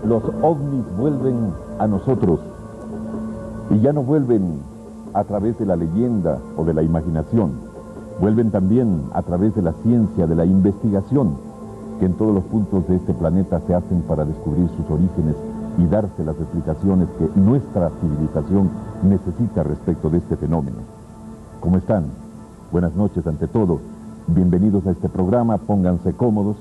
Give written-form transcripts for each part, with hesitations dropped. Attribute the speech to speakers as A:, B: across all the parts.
A: Los ovnis vuelven a nosotros y ya no vuelven a través de la leyenda o de la imaginación, vuelven también a través de la ciencia, de la investigación, que en todos los puntos de este planeta se hacen para descubrir sus orígenes y darse las explicaciones que nuestra civilización necesita respecto de este fenómeno. ¿Cómo están? Buenas noches ante todo. Bienvenidos a este programa, pónganse cómodos,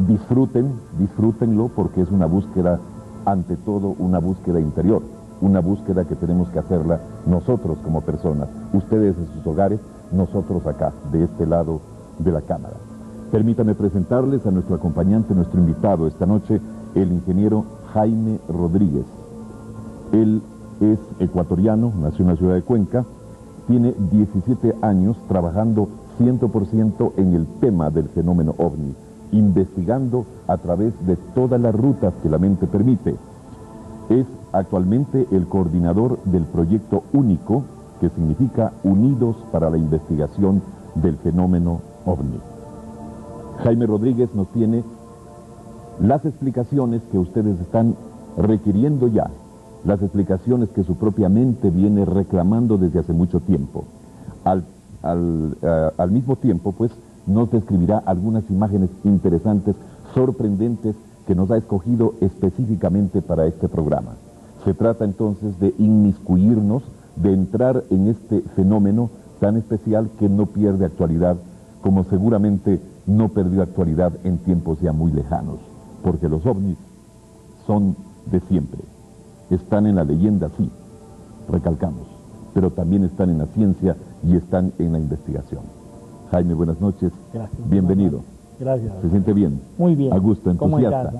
A: disfrútenlo porque es una búsqueda, ante todo una búsqueda interior, una búsqueda que tenemos que hacerla nosotros como personas, ustedes en sus hogares, nosotros acá, de este lado de la cámara. Permítanme presentarles a nuestro acompañante, nuestro invitado esta noche, el ingeniero Jaime Rodríguez. Él es ecuatoriano, nació en la ciudad de Cuenca, tiene 17 años trabajando 100% en el tema del fenómeno OVNI, investigando a través de todas las rutas que la mente permite. Es actualmente el coordinador del proyecto único, que significa Unidos para la Investigación del Fenómeno OVNI. Jaime Rodríguez nos tiene las explicaciones que ustedes están requiriendo ya, las explicaciones que su propia mente viene reclamando desde hace mucho tiempo. Al mismo tiempo, pues, nos describirá algunas imágenes interesantes, sorprendentes, que nos ha escogido específicamente para este programa. Se trata entonces de inmiscuirnos, de entrar en este fenómeno tan especial que no pierde actualidad, como seguramente no perdió actualidad en tiempos ya muy lejanos, porque los ovnis son de siempre. Están en la leyenda, sí, recalcamos, pero también están en la ciencia y están en la investigación. Jaime, buenas noches.
B: Gracias.
A: Bienvenido.
B: Gracias.
A: ¿Se siente bien?
B: Muy bien.
A: A gusto, entusiasta.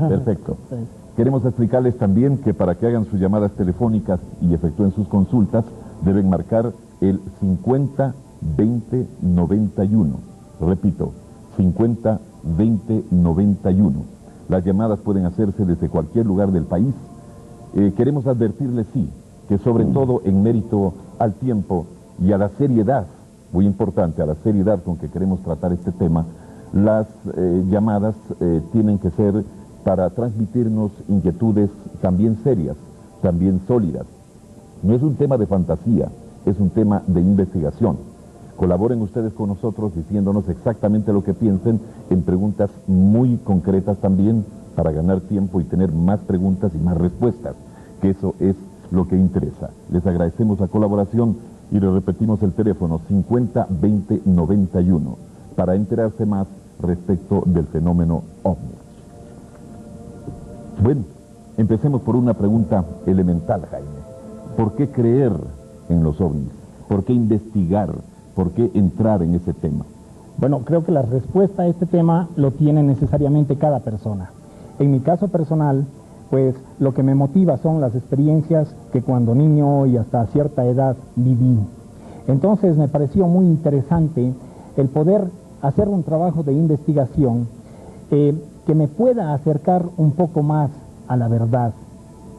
A: Perfecto.
B: Sí.
A: Queremos explicarles también que para que hagan sus llamadas telefónicas y efectúen sus consultas, deben marcar el 50-20-91. Repito, 50-20-91. Las llamadas pueden hacerse desde cualquier lugar del país. Queremos advertirles, sí, que sobre todo en mérito al tiempo y a la seriedad, muy importante, a la seriedad con que queremos tratar este tema, las llamadas tienen que ser para transmitirnos inquietudes también serias, también sólidas. No es un tema de fantasía, es un tema de investigación. Colaboren ustedes con nosotros diciéndonos exactamente lo que piensen en preguntas muy concretas también, para ganar tiempo y tener más preguntas y más respuestas, que eso es lo que interesa. Les agradecemos la colaboración y les repetimos el teléfono 50-20-91 para enterarse más respecto del fenómeno OVNI. Bueno, empecemos por una pregunta elemental, Jaime. ¿Por qué creer en los ovnis? ¿Por qué investigar? ¿Por qué entrar en ese tema?
B: Bueno, creo que la respuesta a este tema lo tiene necesariamente cada persona. En mi caso personal, pues lo que me motiva son las experiencias que cuando niño y hasta cierta edad viví. Entonces me pareció muy interesante el poder hacer un trabajo de investigación que me pueda acercar un poco más a la verdad.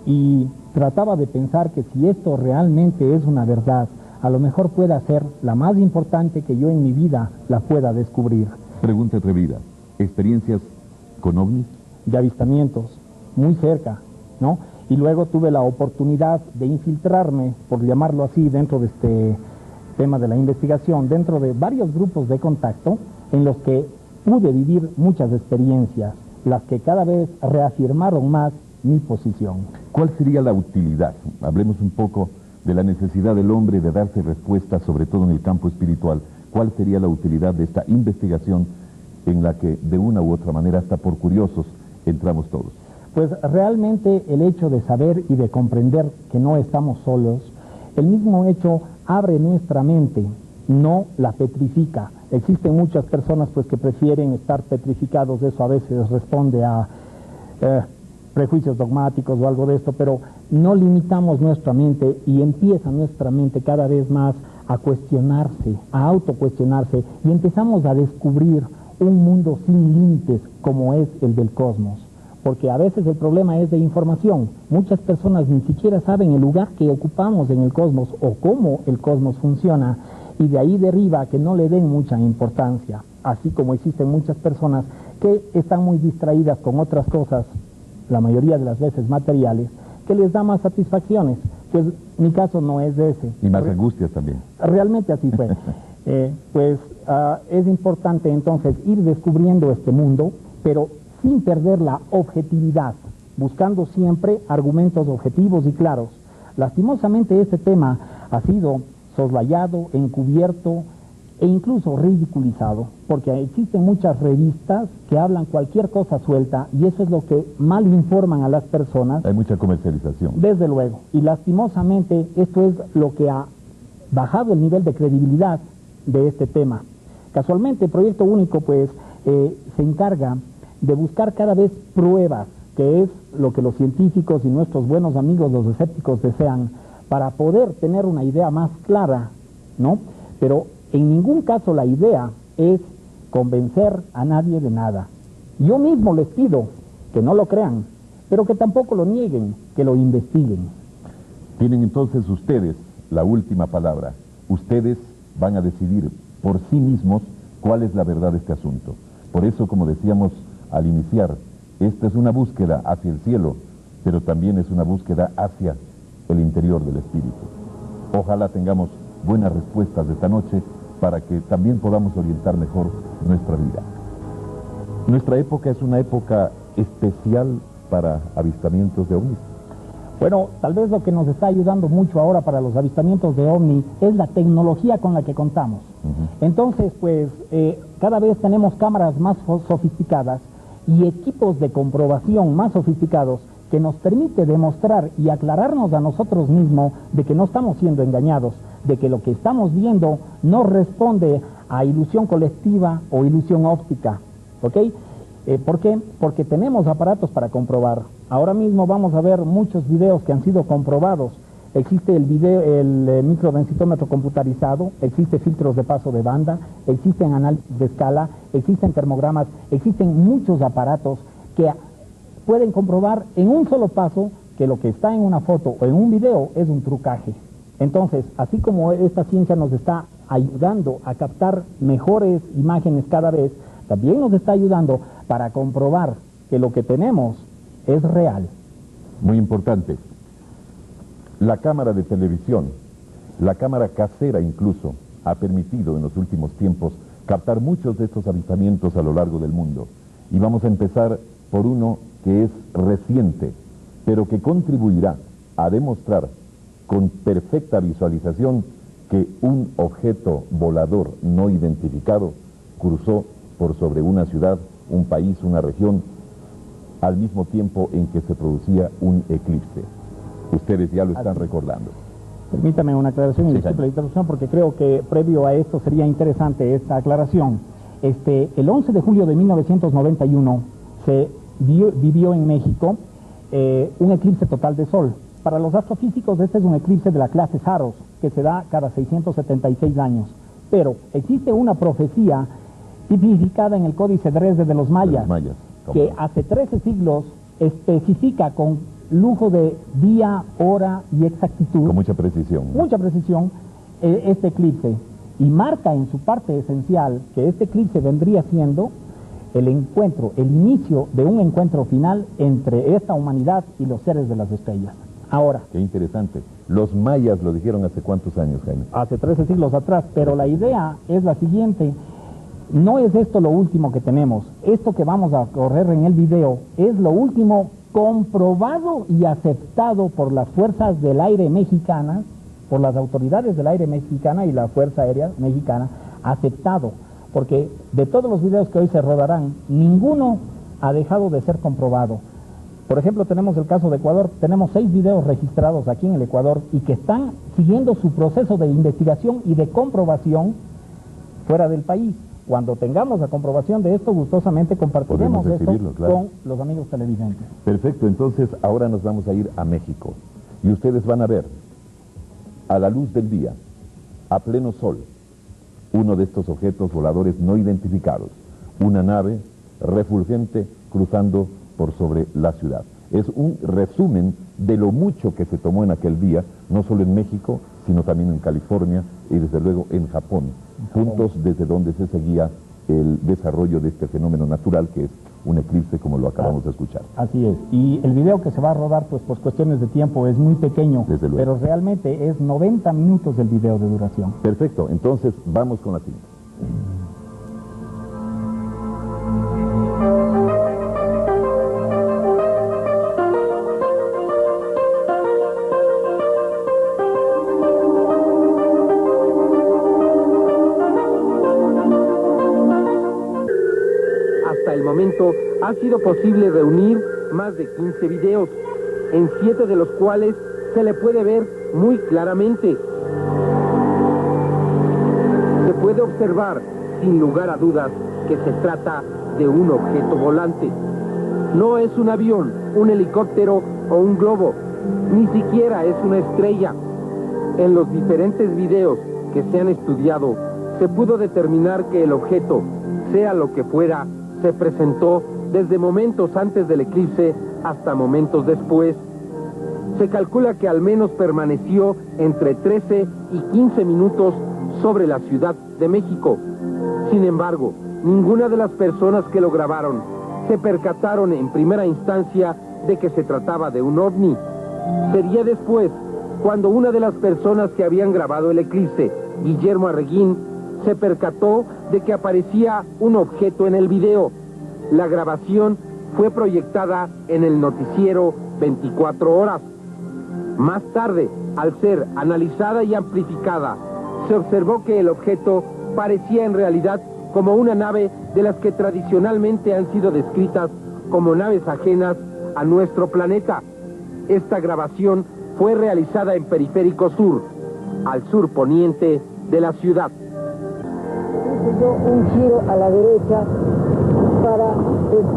B: Y trataba de pensar que si esto realmente es una verdad, a lo mejor pueda ser la más importante que yo en mi vida la pueda descubrir.
A: Pregunta atrevida. ¿Experiencias con ovnis?
B: De avistamientos, muy cerca, ¿no? Y luego tuve la oportunidad de infiltrarme, por llamarlo así, dentro de este tema de la investigación, dentro de varios grupos de contacto en los que pude vivir muchas experiencias, las que cada vez reafirmaron más mi posición.
A: ¿Cuál sería la utilidad? Hablemos un poco de la necesidad del hombre de darse respuestas, sobre todo en el campo espiritual. ¿Cuál sería la utilidad de esta investigación en la que de una u otra manera, hasta por curiosos, entramos todos?
B: Pues realmente el hecho de saber y de comprender que no estamos solos, el mismo hecho abre nuestra mente, no la petrifica. Existen muchas personas pues que prefieren estar petrificados, eso a veces responde a prejuicios dogmáticos o algo de esto, pero no limitamos nuestra mente y empieza nuestra mente cada vez más a cuestionarse, a autocuestionarse, y empezamos a descubrir un mundo sin límites como es el del cosmos. Porque a veces el problema es de información. Muchas personas ni siquiera saben el lugar que ocupamos en el cosmos o cómo el cosmos funciona, y de ahí deriva que no le den mucha importancia. Así como existen muchas personas que están muy distraídas con otras cosas la mayoría de las veces materiales, que les da más satisfacciones. Pues mi caso no es ese.
A: Y más angustias también.
B: Realmente así fue. Es importante entonces ir descubriendo este mundo, pero sin perder la objetividad, buscando siempre argumentos objetivos y claros. Lastimosamente este tema ha sido soslayado, encubierto e incluso ridiculizado, porque existen muchas revistas que hablan cualquier cosa suelta y eso es lo que mal informan a las personas.
A: Hay mucha comercialización.
B: Desde luego, y lastimosamente esto es lo que ha bajado el nivel de credibilidad de este tema. Casualmente, Proyecto Único pues se encarga de buscar cada vez pruebas, que es lo que los científicos y nuestros buenos amigos los escépticos desean, para poder tener una idea más clara, ¿no? Pero en ningún caso la idea es convencer a nadie de nada. Yo mismo les pido que no lo crean, pero que tampoco lo nieguen, que lo investiguen.
A: Tienen entonces ustedes la última palabra. Ustedes van a decidir por sí mismos cuál es la verdad de este asunto. Por eso, como decíamos al iniciar, esta es una búsqueda hacia el cielo, pero también es una búsqueda hacia el interior del espíritu. Ojalá tengamos buenas respuestas de esta noche para que también podamos orientar mejor nuestra vida. Nuestra época es una época especial para avistamientos de ovnis.
B: Bueno, tal vez lo que nos está ayudando mucho ahora para los avistamientos de ovni es la tecnología con la que contamos. Entonces, pues, cada vez tenemos cámaras más sofisticadas y equipos de comprobación más sofisticados que nos permite demostrar y aclararnos a nosotros mismos de que no estamos siendo engañados, de que lo que estamos viendo no responde a ilusión colectiva o ilusión óptica, ¿ok? ¿Por qué? Porque tenemos aparatos para comprobar. Ahora mismo vamos a ver muchos videos que han sido comprobados. Existe el microdensitómetro computarizado, existe filtros de paso de banda, existen análisis de escala, existen termogramas, existen muchos aparatos que pueden comprobar en un solo paso que lo que está en una foto o en un video es un trucaje. Entonces, así como esta ciencia nos está ayudando a captar mejores imágenes cada vez, también nos está ayudando para comprobar que lo que tenemos es real.
A: Muy importante. La cámara de televisión, la cámara casera incluso, ha permitido en los últimos tiempos captar muchos de estos avistamientos a lo largo del mundo. Y vamos a empezar por uno que es reciente, pero que contribuirá a demostrar con perfecta visualización que un objeto volador no identificado cruzó por sobre una ciudad, un país, una región, al mismo tiempo en que se producía un eclipse. Ustedes ya lo están recordando.
B: Permítame una aclaración y disculpe la interrupción porque creo que previo a esto sería interesante esta aclaración. El 11 de julio de 1991 se vivió en México un eclipse total de sol. Para los astrofísicos este es un eclipse de la clase Saros que se da cada 676 años. Pero existe una profecía tipificada en el Códice Dresde de los mayas, que hace 13 siglos especifica con lujo de día, hora y exactitud.
A: Con mucha precisión.
B: Mucha precisión este eclipse. Y marca en su parte esencial que este eclipse vendría siendo el encuentro, el inicio de un encuentro final entre esta humanidad y los seres de las estrellas. Ahora.
A: Qué interesante. Los mayas lo dijeron hace cuántos años, Jaime.
B: Hace 13 siglos atrás, pero la idea es la siguiente. No es esto lo último que tenemos. Esto que vamos a correr en el video es lo último comprobado y aceptado por las fuerzas del aire mexicanas, por las autoridades del aire mexicana y la Fuerza Aérea Mexicana, aceptado. Porque de todos los videos que hoy se rodarán, ninguno ha dejado de ser comprobado. Por ejemplo, tenemos el caso de Ecuador, tenemos 6 videos registrados aquí en el Ecuador y que están siguiendo su proceso de investigación y de comprobación fuera del país. Cuando tengamos la comprobación de esto, gustosamente compartiremos esto con los amigos televidentes.
A: Perfecto, entonces ahora nos vamos a ir a México y ustedes van a ver a la luz del día, a pleno sol, uno de estos objetos voladores no identificados, una nave refulgente cruzando por sobre la ciudad. Es un resumen de lo mucho que se tomó en aquel día, no solo en México, sino también en California y desde luego en Japón, puntos desde donde se seguía el desarrollo de este fenómeno natural que es un eclipse como lo acabamos de escuchar.
B: Así es, y el video que se va a rodar, pues por cuestiones de tiempo es muy pequeño,
A: Desde luego.
B: pero realmente es 90 minutos del video de duración.
A: Perfecto, entonces vamos con la siguiente.
C: Hasta el momento ha sido posible reunir más de 15 videos, en 7 de los cuales se le puede ver muy claramente. Se puede observar, sin lugar a dudas, que se trata de un objeto volante. No es un avión, un helicóptero o un globo, ni siquiera es una estrella. En los diferentes videos que se han estudiado, se pudo determinar que el objeto, sea lo que fuera, se presentó desde momentos antes del eclipse hasta momentos después. Se calcula que al menos permaneció entre 13 y 15 minutos sobre la Ciudad de México. Sin embargo, ninguna de las personas que lo grabaron se percataron en primera instancia de que se trataba de un ovni. Sería después cuando una de las personas que habían grabado el eclipse, Guillermo Arreguín, se percató de que aparecía un objeto en el video. La grabación fue proyectada en el noticiero 24 horas. Más tarde, al ser analizada y amplificada, se observó que el objeto parecía en realidad como una nave de las que tradicionalmente han sido descritas como naves ajenas a nuestro planeta. Esta grabación fue realizada en Periférico Sur, al sur poniente de la ciudad.
D: Hice yo un giro a la derecha para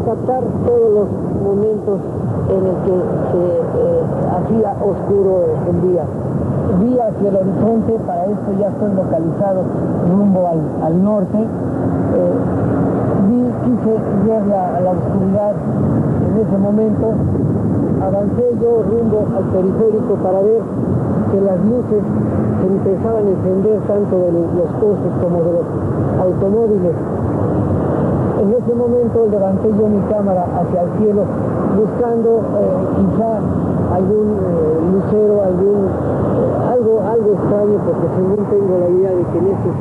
D: captar todos los momentos en el que se hacía oscuro el día. Vi hacia el horizonte, para esto ya estoy localizado rumbo al norte. Quise ver la oscuridad en ese momento. Avancé yo rumbo al periférico para ver que las luces se empezaban a encender tanto de los coches como de los automóviles. En ese momento levanté yo mi cámara hacia el cielo buscando quizá algún lucero, algo extraño, porque según tengo la idea de que en estos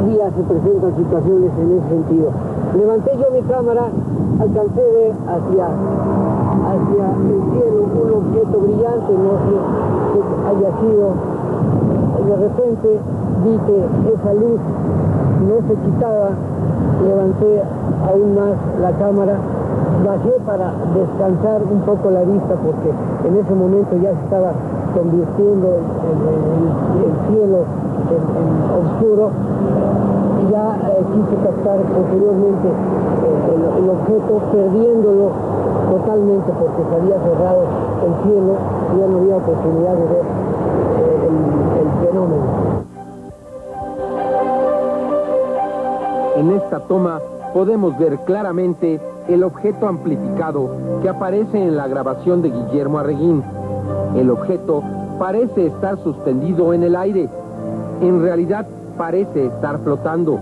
D: días se presentan situaciones en ese sentido. Levanté yo mi cámara, alcancé a ver hacia el cielo un objeto brillante, no sé qué haya sido. De repente vi que esa luz no se quitaba, levanté aún más la cámara, bajé para descansar un poco la vista porque en ese momento ya se estaba convirtiendo el cielo en oscuro, y ya quise captar posteriormente el objeto, perdiéndolo totalmente porque se había cerrado el cielo y ya no había oportunidad de ver el fenómeno.
C: En esta toma podemos ver claramente el objeto amplificado que aparece en la grabación de Guillermo Arreguín. El objeto parece estar suspendido en el aire. En realidad parece estar flotando.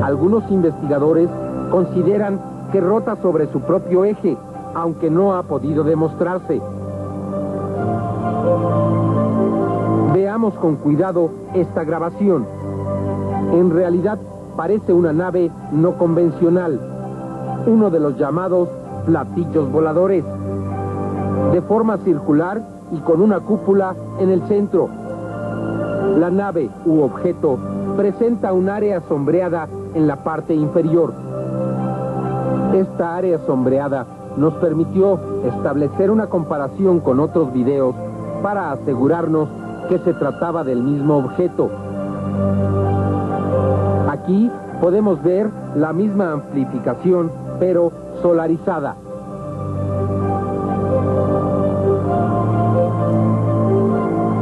C: Algunos investigadores consideran que rota sobre su propio eje, aunque no ha podido demostrarse. Veamos con cuidado esta grabación. En realidad parece una nave no convencional, uno de los llamados platillos voladores, de forma circular y con una cúpula en el centro. La nave u objeto presenta un área sombreada en la parte inferior. Esta área sombreada nos permitió establecer una comparación con otros videos para asegurarnos que se trataba del mismo objeto. Aquí podemos ver la misma amplificación, pero solarizada.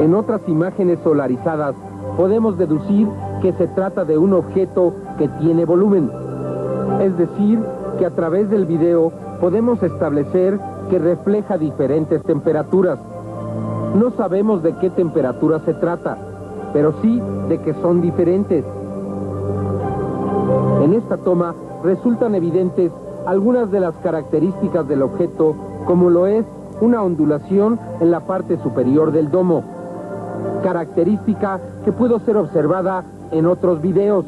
C: En otras imágenes solarizadas podemos deducir que se trata de un objeto que tiene volumen. Es decir, que a través del video podemos establecer que refleja diferentes temperaturas. No sabemos de qué temperatura se trata, pero sí de que son diferentes. En esta toma resultan evidentes algunas de las características del objeto, como lo es una ondulación en la parte superior del domo, característica que pudo ser observada en otros videos.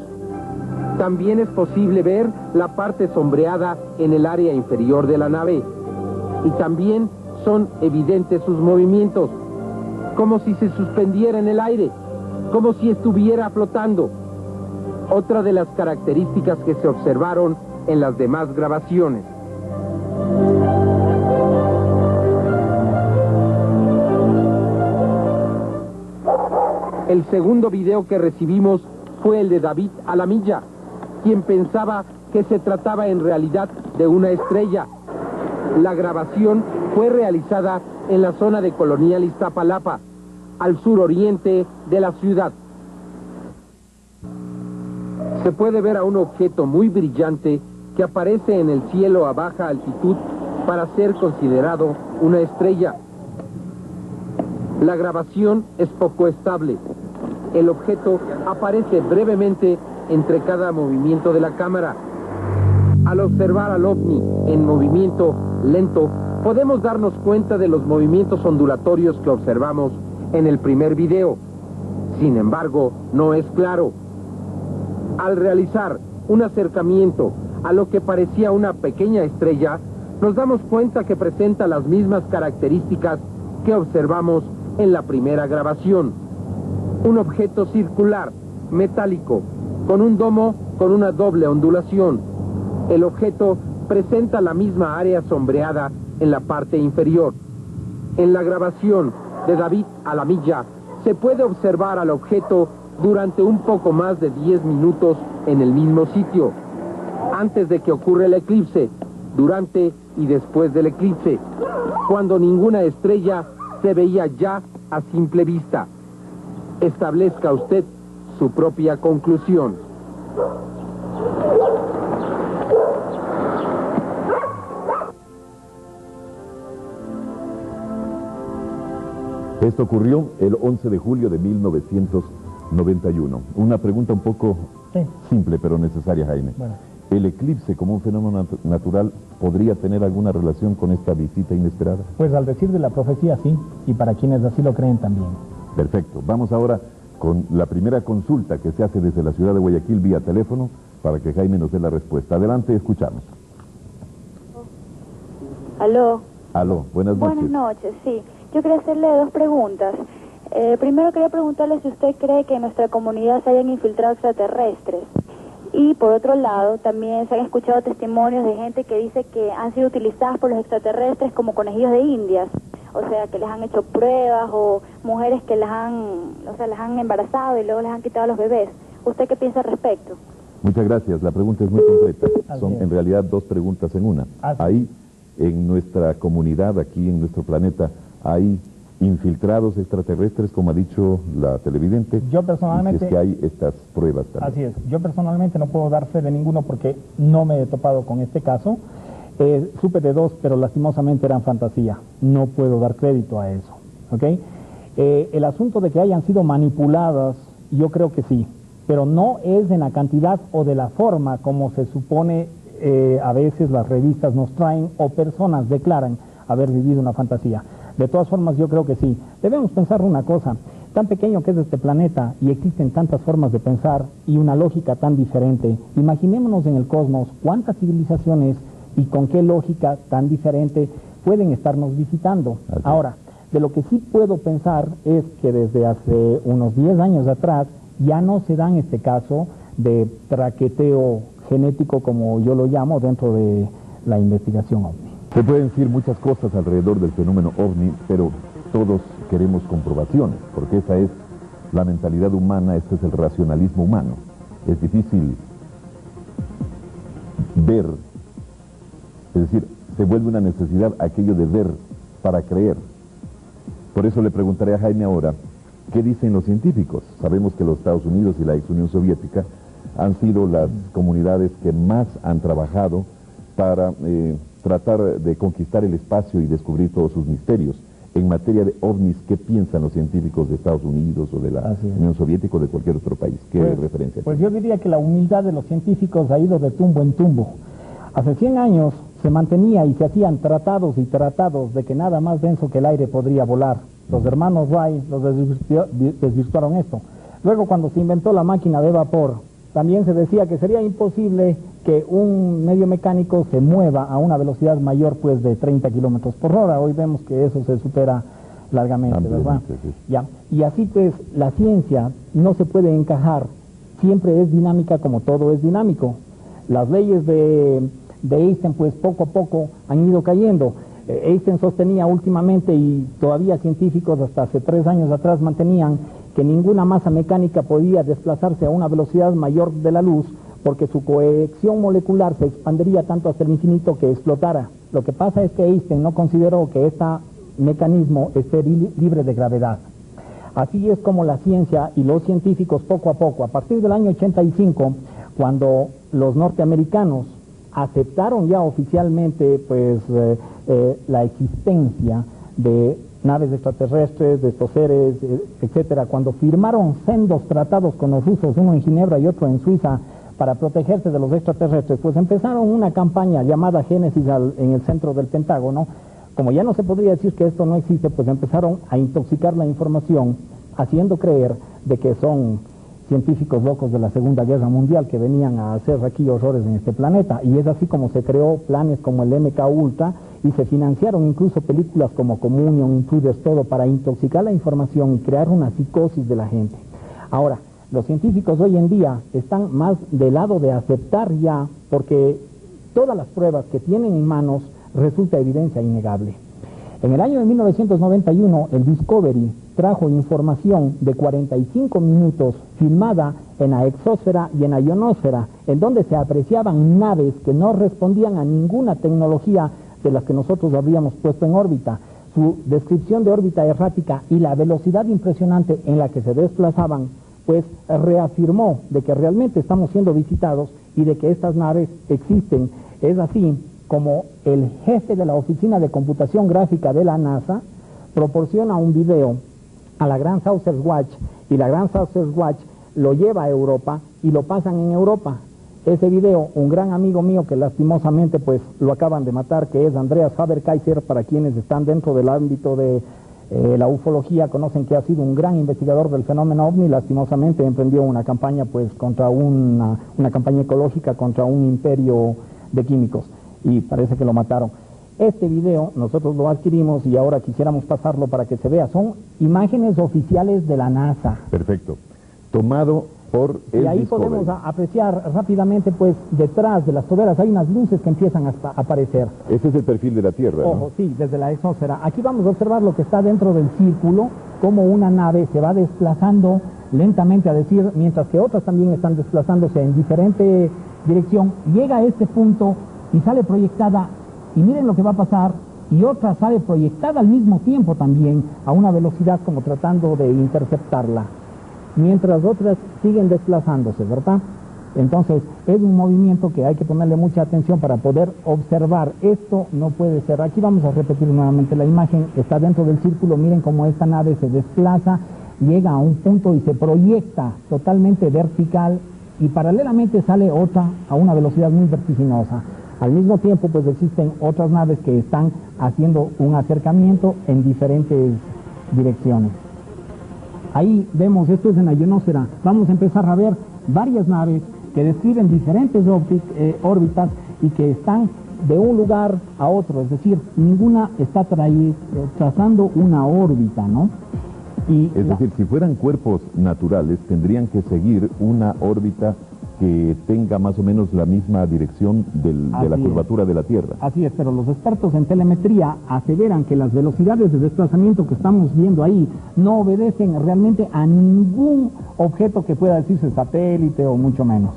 C: También es posible ver la parte sombreada en el área inferior de la nave, y también son evidentes sus movimientos, como si se suspendiera en el aire, como si estuviera flotando. Otra de las características que se observaron en las demás grabaciones. El segundo video que recibimos fue el de David Alamilla, quien pensaba que se trataba en realidad de una estrella. La grabación fue realizada en la zona de Colonial Iztapalapa, al suroriente de la ciudad. Se puede ver a un objeto muy brillante que aparece en el cielo a baja altitud para ser considerado una estrella. La grabación es poco estable. El objeto aparece brevemente entre cada movimiento de la cámara. Al observar al ovni en movimiento lento, podemos darnos cuenta de los movimientos ondulatorios que observamos en el primer video. Sin embargo, no es claro. Al realizar un acercamiento a lo que parecía una pequeña estrella, nos damos cuenta que presenta las mismas características que observamos en la primera grabación. Un objeto circular, metálico, con un domo con una doble ondulación. El objeto presenta la misma área sombreada en la parte inferior. En la grabación de David Alamilla se puede observar al objeto durante un poco más de 10 minutos en el mismo sitio, antes de que ocurra el eclipse, durante y después del eclipse, cuando ninguna estrella se veía ya a simple vista. Establezca usted su propia conclusión.
A: Esto ocurrió el 11 de julio de 1991. Una pregunta un poco simple pero necesaria, Jaime.
B: Bueno.
A: ¿El eclipse como un fenómeno natural podría tener alguna relación con esta visita inesperada?
B: Pues al decir de la profecía sí, y para quienes así lo creen también.
A: Perfecto. Vamos ahora con la primera consulta que se hace desde la ciudad de Guayaquil vía teléfono para que Jaime nos dé la respuesta. Adelante, escuchamos.
E: Aló.
A: Aló, buenas noches.
E: Buenas noches, sí. Yo quería hacerle dos preguntas. Primero quería preguntarle si usted cree que en nuestra comunidad se hayan infiltrado extraterrestres. Y por otro lado, también se han escuchado testimonios de gente que dice que han sido utilizadas por los extraterrestres como conejillos de indias. O sea, que les han hecho pruebas o mujeres que las han embarazado y luego les han quitado los bebés. ¿Usted qué piensa al respecto?
A: Muchas gracias. La pregunta es muy completa. Son
B: es.
A: en realidad dos preguntas en una. Ahí, en nuestra comunidad, aquí en nuestro planeta, hay infiltrados extraterrestres, como ha dicho la televidente.
B: Yo personalmente...
A: Si es que hay estas pruebas también.
B: Así es. Yo personalmente no puedo dar fe de ninguno porque no me he topado con este caso. Supe de dos, pero lastimosamente eran fantasía. No puedo dar crédito a eso. ¿Ok? El asunto de que hayan sido manipuladas, yo creo que sí. Pero no es en la cantidad o de la forma como se supone a veces las revistas nos traen o personas declaran haber vivido una fantasía. De todas formas, yo creo que sí. Debemos pensar una cosa, tan pequeño que es este planeta y existen tantas formas de pensar y una lógica tan diferente. Imaginémonos en el cosmos cuántas civilizaciones y con qué lógica tan diferente pueden estarnos visitando.
A: Así.
B: Ahora, de lo que sí puedo pensar es que desde hace unos 10 años atrás ya no se da en este caso de traqueteo genético, como yo lo llamo, dentro de la investigación OVNI.
A: Se pueden decir muchas cosas alrededor del fenómeno OVNI, pero todos queremos comprobaciones, porque esa es la mentalidad humana, este es el racionalismo humano. Es difícil ver, es decir, se vuelve una necesidad aquello de ver para creer. Por eso le preguntaré a Jaime ahora, ¿qué dicen los científicos? Sabemos que los Estados Unidos y la ex Unión Soviética han sido las comunidades que más han trabajado para tratar de conquistar el espacio y descubrir todos sus misterios. en materia de ovnis, ¿qué piensan los científicos de Estados Unidos o de la Unión Soviética o de cualquier otro país? ¿Qué referencia?
B: Pues yo diría que la humildad de los científicos ha ido de tumbo en tumbo. Hace 100 años se mantenía y se hacían tratados y tratados de que nada más denso que el aire podría volar. Los hermanos Wright los desvirtuaron esto. Luego, cuando se inventó la máquina de vapor, también se decía que sería imposible que un medio mecánico se mueva a una velocidad mayor pues de 30 kilómetros por hora. Hoy vemos que eso se supera largamente, ¿verdad? Sí. Ya. Y así pues la ciencia no se puede encajar, siempre es dinámica como todo es dinámico. Las leyes de Einstein pues poco a poco han ido cayendo. Einstein sostenía últimamente, y todavía científicos hasta hace 3 años atrás mantenían, que ninguna masa mecánica podía desplazarse a una velocidad mayor de la luz, porque su cohesión molecular se expandiría tanto hasta el infinito que explotara. Lo que pasa es que Einstein no consideró que este mecanismo esté libre de gravedad. Así es como la ciencia y los científicos poco a poco, a partir del año 85, cuando los norteamericanos aceptaron ya oficialmente pues la existencia de naves extraterrestres, de estos seres, etcétera, cuando firmaron sendos tratados con los rusos, uno en Ginebra y otro en Suiza, para protegerse de los extraterrestres, pues empezaron una campaña llamada Génesis en el centro del Pentágono. Como ya no se podría decir que esto no existe, pues empezaron a intoxicar la información, haciendo creer de que son científicos locos de la Segunda Guerra Mundial que venían a hacer aquí horrores en este planeta. Y es así como se creó planes como el MK Ultra, y se financiaron incluso películas como Communion, Intruders, todo para intoxicar la información y crear una psicosis de la gente. Ahora, los científicos hoy en día están más del lado de aceptar ya, porque todas las pruebas que tienen en manos resulta evidencia innegable. En el año de 1991, el Discovery trajo información de 45 minutos filmada en la exósfera y en la ionosfera, en donde se apreciaban naves que no respondían a ninguna tecnología de las que nosotros habíamos puesto en órbita. Su descripción de órbita errática y la velocidad impresionante en la que se desplazaban, pues reafirmó de que realmente estamos siendo visitados y de que estas naves existen. Es así como el jefe de la Oficina de Computación Gráfica de la NASA proporciona un video a la Gran Saucer Watch, y la Gran Saucer Watch lo lleva a Europa y lo pasan en Europa. Ese video, un gran amigo mío que lastimosamente pues lo acaban de matar, que es Andreas Faber-Kaiser, para quienes están dentro del ámbito de la ufología, conocen que ha sido un gran investigador del fenómeno ovni. Lastimosamente emprendió una campaña pues contra una campaña ecológica contra un imperio de químicos, y parece que lo mataron. Este video nosotros lo adquirimos y ahora quisiéramos pasarlo para que se vea. Son imágenes oficiales de la NASA.
A: Perfecto. Tomado por el
B: Y ahí
A: Discovery.
B: podemos apreciar rápidamente, pues, detrás de las toberas hay unas luces que empiezan a aparecer.
A: Ese es el perfil de la Tierra, ¿no?
B: Ojo, sí, desde la exósfera. Aquí vamos a observar lo que está dentro del círculo, cómo una nave se va desplazando lentamente, a decir, mientras que otras también están desplazándose en diferente dirección. Llega a este punto y sale proyectada, y miren lo que va a pasar, y otra sale proyectada al mismo tiempo también, a una velocidad como tratando de interceptarla, mientras otras siguen desplazándose, ¿verdad? Entonces, es un movimiento que hay que ponerle mucha atención para poder observar. Esto no puede ser. Aquí vamos a repetir nuevamente la imagen. Está dentro del círculo. Miren cómo esta nave se desplaza, llega a un punto y se proyecta totalmente vertical, y paralelamente sale otra a una velocidad muy vertiginosa. Al mismo tiempo, pues existen otras naves que están haciendo un acercamiento en diferentes direcciones. Ahí vemos, esto es en la ionosfera. Vamos a empezar a ver varias naves que describen diferentes órbitas y que están de un lugar a otro, es decir, ninguna está trazando una órbita, ¿no? Y
A: es decir, si fueran cuerpos naturales, tendrían que seguir una órbita que tenga más o menos la misma dirección de la curvatura de la Tierra.
B: Así es, pero los expertos en telemetría aseveran que las velocidades de desplazamiento que estamos viendo ahí no obedecen realmente a ningún objeto que pueda decirse satélite o mucho menos.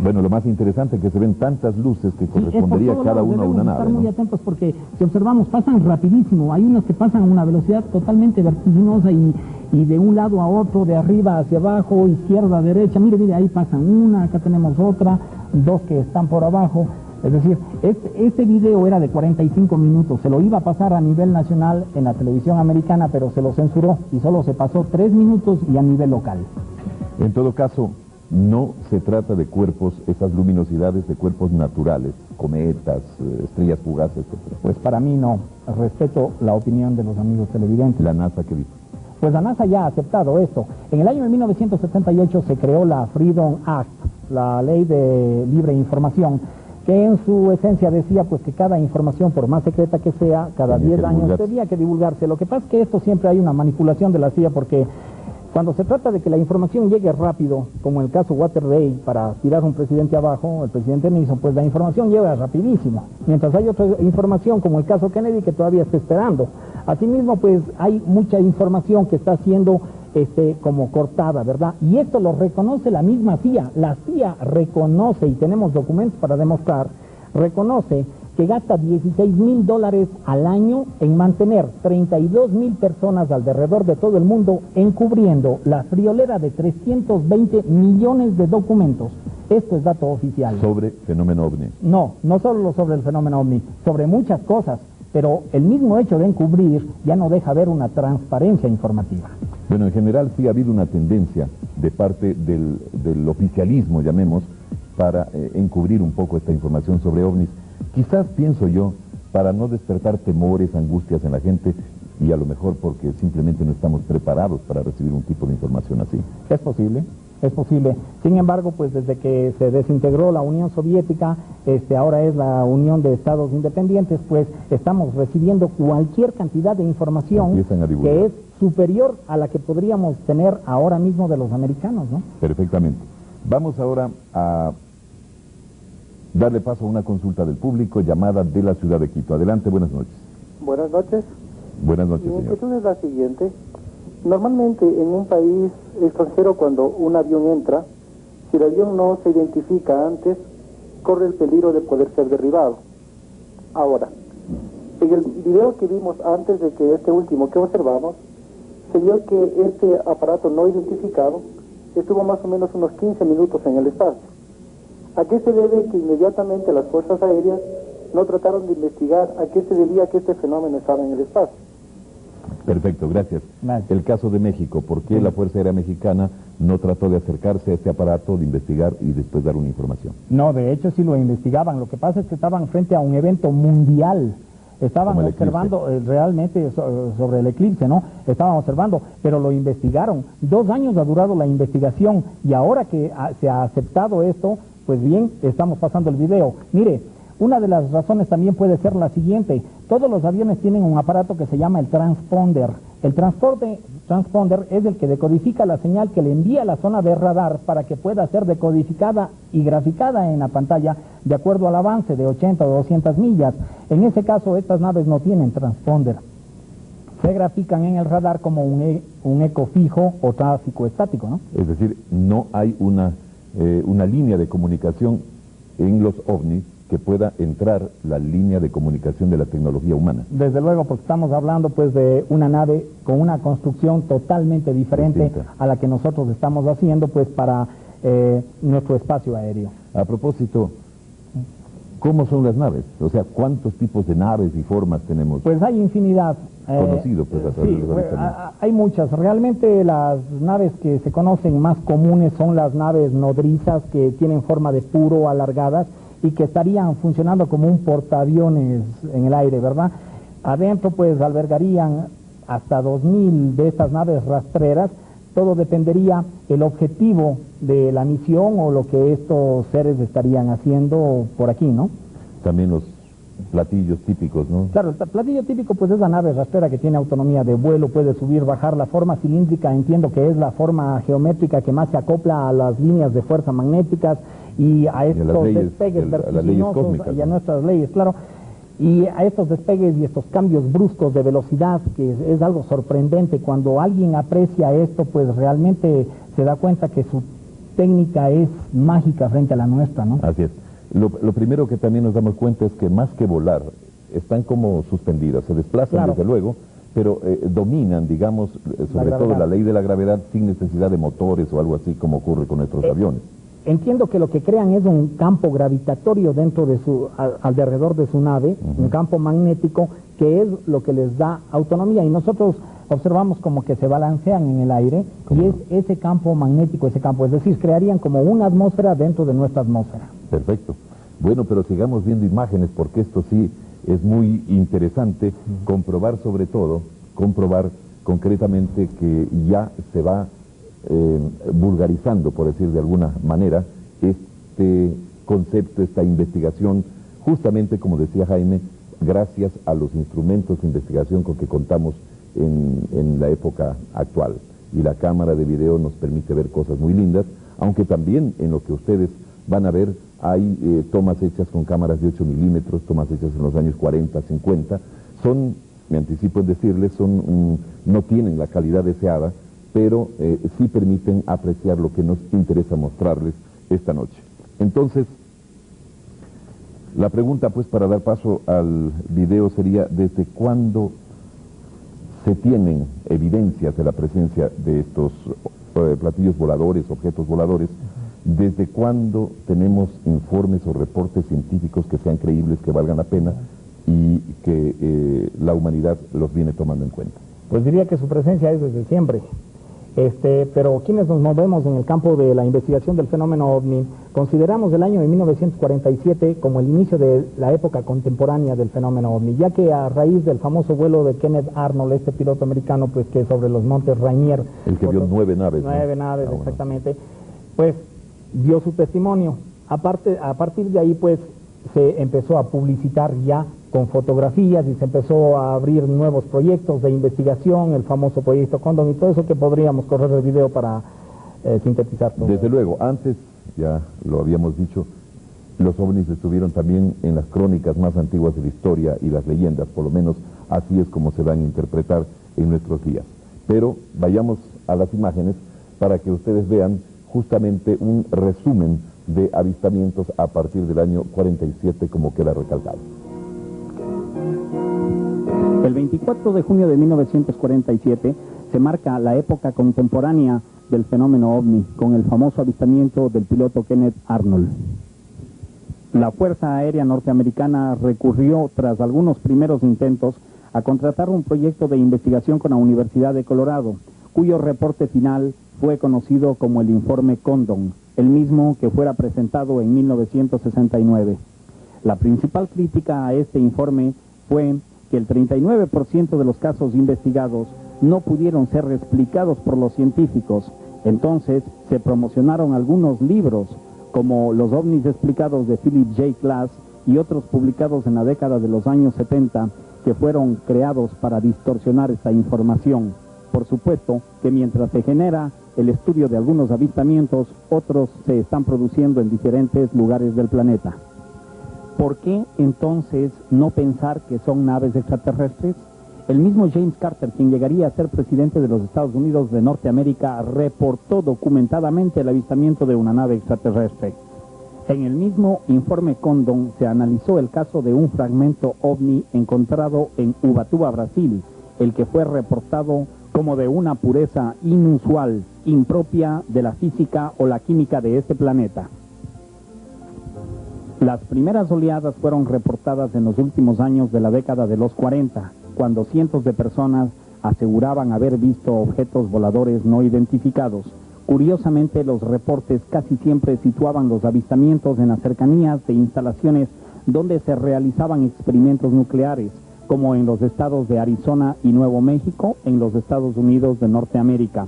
A: Bueno, lo más interesante es que se ven tantas luces que correspondería cada una a una nave.
B: Estar muy atentos porque si observamos pasan rapidísimo. Hay unas que pasan a una velocidad totalmente vertiginosa y de un lado a otro, de arriba hacia abajo, izquierda a derecha. Mire, ahí pasan una, acá tenemos otra, dos que están por abajo. Es decir, este video era de 45 minutos, se lo iba a pasar a nivel nacional en la televisión americana, pero se lo censuró y solo se pasó 3 minutos y a nivel local.
A: En todo caso, no se trata de cuerpos, esas luminosidades de cuerpos naturales, cometas, estrellas fugaces, etc.
B: Pues para mí no, respeto la opinión de los amigos televidentes.
A: ¿La NASA qué dice?
B: Pues la NASA ya ha aceptado esto. En el año de 1978 se creó la Freedom Act, la ley de libre información, que en su esencia decía pues que cada información, por más secreta que sea, cada 10 años tenía que divulgarse. Lo que pasa es que esto siempre hay una manipulación de la CIA, porque cuando se trata de que la información llegue rápido, como en el caso Watergate, para tirar a un presidente abajo, el presidente Nixon, pues la información llega rapidísimo. Mientras hay otra información, como el caso Kennedy, que todavía está esperando. Asimismo, pues hay mucha información que está siendo como cortada, ¿verdad? Y esto lo reconoce la misma CIA. La CIA reconoce, y tenemos documentos para demostrar, reconoce que gasta $16,000 al año en mantener 32,000 personas alrededor de todo el mundo encubriendo la friolera de 320 millones de documentos. Esto es dato oficial.
A: ¿Sobre fenómeno OVNI?
B: No, no solo sobre el fenómeno OVNI, sobre muchas cosas, pero el mismo hecho de encubrir ya no deja ver una transparencia informativa.
A: Bueno, en general sí ha habido una tendencia de parte del oficialismo, llamemos, para encubrir un poco esta información sobre OVNIs. Quizás, pienso yo, para no despertar temores, angustias en la gente, y a lo mejor porque simplemente no estamos preparados para recibir un tipo de información así.
B: Es posible, es posible. Sin embargo, pues desde que se desintegró la Unión Soviética, ahora es la Unión de Estados Independientes, pues estamos recibiendo cualquier cantidad de información que es superior a la que podríamos tener ahora mismo de los americanos, ¿no?
A: Perfectamente. Vamos ahora a darle paso a una consulta del público llamada de la ciudad de Quito. Adelante, buenas noches.
F: Buenas noches.
A: Buenas noches,
F: Mi
A: señor.
F: inquietud es la siguiente. Normalmente en un país extranjero, cuando un avión entra, si el avión no se identifica antes, corre el peligro de poder ser derribado. Ahora, en el video que vimos antes de que este último que observamos, se vio que este aparato no identificado estuvo más o menos unos 15 minutos en el espacio. ¿A qué se debe que inmediatamente las fuerzas aéreas no trataron de investigar a qué se debía que este fenómeno estaba en el espacio?
A: Perfecto, gracias. El caso de México, ¿por qué la Fuerza Aérea Mexicana no trató de acercarse a este aparato, de investigar y después dar una información?
B: No, de hecho sí lo investigaban. Lo que pasa es que estaban frente a un evento mundial. Estaban observando realmente sobre el eclipse, ¿no? Estaban observando, pero lo investigaron. 2 años ha durado la investigación y ahora que se ha aceptado esto, pues bien, estamos pasando el video. Mire, una de las razones también puede ser la siguiente. Todos los aviones tienen un aparato que se llama el transponder. El transponder es el que decodifica la señal que le envía a la zona de radar para que pueda ser decodificada y graficada en la pantalla de acuerdo al avance de 80 o 200 millas. En ese caso, estas naves no tienen transponder. Se grafican en el radar como un eco fijo o tráfico estático, ¿no?
A: Es decir, no hay una línea de comunicación en los ovnis que pueda entrar la línea de comunicación de la tecnología humana.
B: Desde luego, porque estamos hablando pues de una nave con una construcción totalmente diferente a la que nosotros estamos haciendo pues para nuestro espacio aéreo.
A: A propósito, ¿cómo son las naves? O sea, ¿cuántos tipos de naves y formas tenemos?
B: Pues hay infinidad.
A: Conocido pues a través
B: sí,
A: de los
B: hay muchas. Realmente las naves que se conocen más comunes son las naves nodrizas que tienen forma de puro, alargadas, y que estarían funcionando como un portaaviones en el aire, ¿verdad? Adentro pues albergarían hasta 2,000 de estas naves rastreras. Todo dependería el objetivo de la misión o lo que estos seres estarían haciendo por aquí, ¿no?
A: También los platillos típicos, ¿no?
B: Claro, el platillo típico pues es la nave rastrera que tiene autonomía de vuelo, puede subir, bajar. La forma cilíndrica entiendo que es la forma geométrica que más se acopla a las líneas de fuerza magnéticas y a estos despegues vertiginosos y a nuestras leyes, claro, y a estos despegues y estos cambios bruscos de velocidad, que es algo sorprendente. Cuando alguien aprecia esto, pues realmente se da cuenta que su técnica es mágica frente a la nuestra, ¿no?
A: Así es. Lo primero que también nos damos cuenta es que más que volar, están como suspendidas, se desplazan desde luego, pero dominan, digamos, sobre todo la ley de la gravedad sin necesidad de motores o algo así como ocurre con nuestros aviones.
B: entiendo que lo que crean es un campo gravitatorio dentro de alrededor de su nave, un campo magnético que es lo que les da autonomía, y nosotros observamos como que se balancean en el aire, y es ese campo magnético, es decir, crearían como una atmósfera dentro de nuestra atmósfera.
A: Perfecto. Bueno, pero sigamos viendo imágenes, porque esto sí es muy interesante, comprobar concretamente que ya se va vulgarizando, por decir de alguna manera, este concepto, esta investigación, justamente como decía Jaime, gracias a los instrumentos de investigación con que contamos en la época actual. Y la cámara de video nos permite ver cosas muy lindas, aunque también en lo que ustedes van a ver hay tomas hechas con cámaras de 8 milímetros, tomas hechas en los años 40, 50, me anticipo en decirles, no tienen la calidad deseada, pero sí permiten apreciar lo que nos interesa mostrarles esta noche. Entonces, la pregunta pues para dar paso al video sería, ¿desde cuándo se tienen evidencias de la presencia de estos platillos voladores, objetos voladores? ¿Desde cuándo tenemos informes o reportes científicos que sean creíbles, que valgan la pena y que la humanidad los viene tomando en cuenta?
B: Pues diría que su presencia es desde siempre. Pero quienes nos movemos en el campo de la investigación del fenómeno OVNI, consideramos el año de 1947 como el inicio de la época contemporánea del fenómeno OVNI, ya que a raíz del famoso vuelo de Kenneth Arnold, este piloto americano, pues que sobre los montes Rainier,
A: el que vio 9 naves.
B: 9 naves, exactamente, pues dio su testimonio. A partir de ahí, pues, se empezó a publicitar ya con fotografías y se empezó a abrir nuevos proyectos de investigación, el famoso proyecto Cóndor y todo eso que podríamos correr el video para sintetizar todo.
A: Desde luego, antes, ya lo habíamos dicho, los ovnis estuvieron también en las crónicas más antiguas de la historia y las leyendas, por lo menos así es como se van a interpretar en nuestros días. Pero vayamos a las imágenes para que ustedes vean justamente un resumen de avistamientos a partir del año 47, como queda recalcado.
G: El 24 de junio de 1947 se marca la época contemporánea del fenómeno OVNI, con el famoso avistamiento del piloto Kenneth Arnold. La Fuerza Aérea Norteamericana recurrió, tras algunos primeros intentos, a contratar un proyecto de investigación con la Universidad de Colorado, cuyo reporte final fue conocido como el Informe Condon, el mismo que fuera presentado en 1969. La principal crítica a este informe fue que el 39% de los casos investigados no pudieron ser explicados por los científicos. Entonces se promocionaron algunos libros, como Los ovnis explicados de Philip J. Klass y otros publicados en la década de los años 70, que fueron creados para distorsionar esta información. Por supuesto que mientras se genera el estudio de algunos avistamientos, otros se están produciendo en diferentes lugares del planeta. ¿Por qué entonces no pensar que son naves extraterrestres? El mismo James Carter, quien llegaría a ser presidente de los Estados Unidos de Norteamérica, reportó documentadamente el avistamiento de una nave extraterrestre. En el mismo informe Condon se analizó el caso de un fragmento ovni encontrado en Ubatuba, Brasil, el que fue reportado como de una pureza inusual, impropia de la física o la química de este planeta. Las primeras oleadas fueron reportadas en los últimos años de la década de los 40, cuando cientos de personas aseguraban haber visto objetos voladores no identificados. Curiosamente, los reportes casi siempre situaban los avistamientos en las cercanías de instalaciones donde se realizaban experimentos nucleares, como en los estados de Arizona y Nuevo México, en los Estados Unidos de Norteamérica.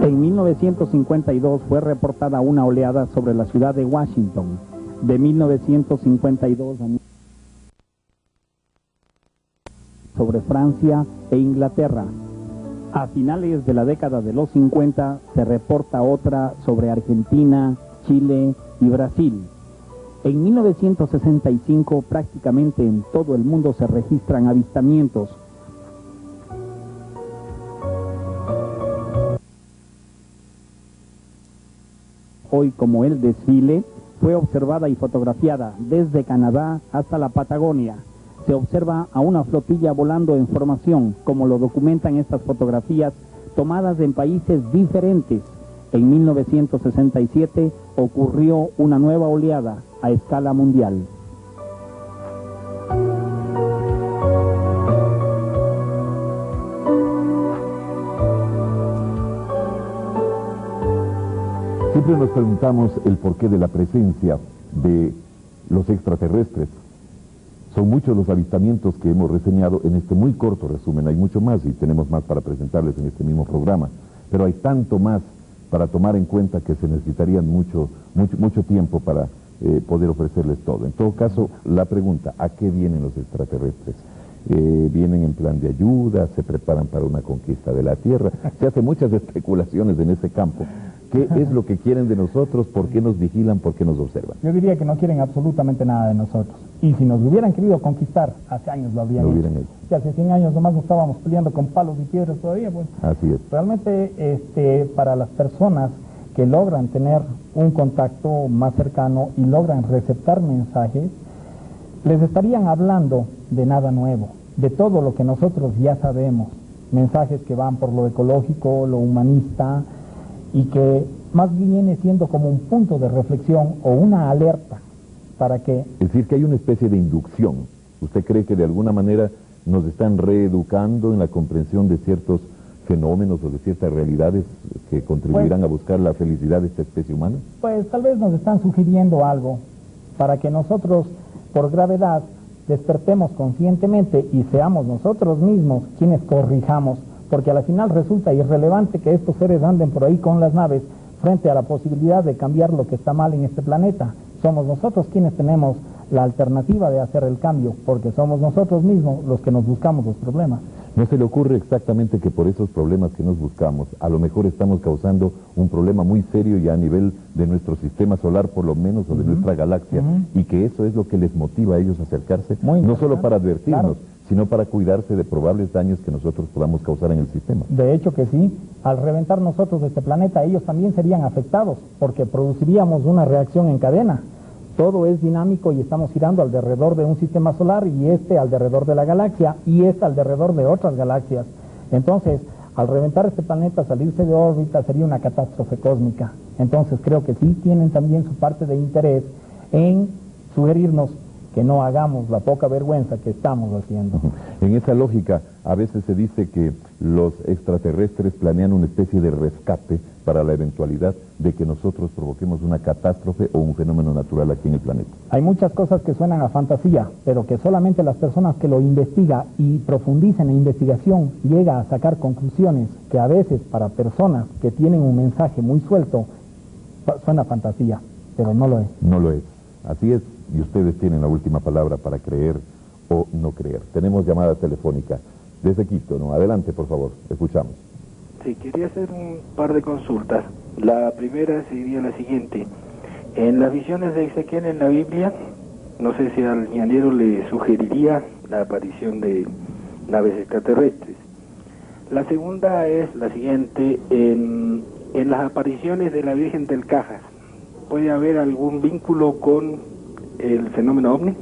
G: En 1952 fue reportada una oleada sobre la ciudad de Washington. De 1952 a sobre Francia e Inglaterra. A finales de la década de los 50 se reporta otra sobre Argentina, Chile y Brasil. En 1965 prácticamente en todo el mundo se registran avistamientos. Hoy, como el desfile, fue observada y fotografiada desde Canadá hasta la Patagonia. se observa a una flotilla volando en formación, como lo documentan estas fotografías tomadas en países diferentes. En 1967 ocurrió una nueva oleada a escala mundial.
A: Siempre nos preguntamos el porqué de la presencia de los extraterrestres. Son muchos los avistamientos que hemos reseñado en este muy corto resumen. Hay mucho más y tenemos más para presentarles en este mismo programa. Pero hay tanto más para tomar en cuenta que se necesitarían mucho tiempo para poder ofrecerles todo. En todo caso, la pregunta, ¿a qué vienen los extraterrestres? ¿Vienen en plan de ayuda? ¿Se preparan para una conquista de la Tierra? Se hacen muchas especulaciones en ese campo. ¿Qué es lo que quieren de nosotros? ¿Por qué nos vigilan? ¿Por qué nos observan?
B: Yo diría que no quieren absolutamente nada de nosotros. Y si nos hubieran querido conquistar, hace años lo habrían hecho. Que hace 100 años nomás nos estábamos peleando con palos y piedras todavía, pues.
A: Así es.
B: Realmente, para las personas que logran tener un contacto más cercano y logran receptar mensajes, les estarían hablando de nada nuevo, de todo lo que nosotros ya sabemos. Mensajes que van por lo ecológico, lo humanista, y que más bien viene siendo como un punto de reflexión o una alerta para que...
A: Es decir, que hay una especie de inducción. ¿Usted cree que de alguna manera nos están reeducando en la comprensión de ciertos fenómenos o de ciertas realidades que contribuirán a buscar la felicidad de esta especie humana?
B: Pues tal vez nos están sugiriendo algo para que nosotros, por gravedad, despertemos conscientemente y seamos nosotros mismos quienes corrijamos, porque a la final resulta irrelevante que estos seres anden por ahí con las naves frente a la posibilidad de cambiar lo que está mal en este planeta. Somos nosotros quienes tenemos la alternativa de hacer el cambio, porque somos nosotros mismos los que nos buscamos los problemas.
A: ¿No se le ocurre exactamente que por esos problemas que nos buscamos, a lo mejor estamos causando un problema muy serio ya a nivel de nuestro sistema solar, por lo menos, o de nuestra galaxia, y que eso es lo que les motiva a ellos a acercarse, no solo para advertirnos, sino para cuidarse de probables daños que nosotros podamos causar en el sistema?
B: De hecho que sí. Al reventar nosotros este planeta, ellos también serían afectados, porque produciríamos una reacción en cadena. Todo es dinámico y estamos girando alrededor de un sistema solar y alrededor de la galaxia y alrededor de otras galaxias. Entonces, al reventar este planeta, salirse de órbita sería una catástrofe cósmica. Entonces creo que sí tienen también su parte de interés en sugerirnos que no hagamos la poca vergüenza que estamos haciendo.
A: En esa lógica, a veces se dice que los extraterrestres planean una especie de rescate para la eventualidad de que nosotros provoquemos una catástrofe o un fenómeno natural aquí en el planeta.
B: Hay muchas cosas que suenan a fantasía, pero que solamente las personas que lo investigan y profundizan en investigación llega a sacar conclusiones que a veces para personas que tienen un mensaje muy suelto suena fantasía, pero no lo es.
A: No lo es. Así es, y ustedes tienen la última palabra para creer o no creer. Tenemos llamada telefónica desde Quito, ¿no? Adelante, por favor, escuchamos.
H: Sí, quería hacer un par de consultas. La primera sería la siguiente. En las visiones de Ezequiel en la Biblia, no sé si al ñanero le sugeriría la aparición de naves extraterrestres. La segunda es la siguiente. En las apariciones de la Virgen del Cajas, ¿puede haber algún vínculo con el fenómeno ovni?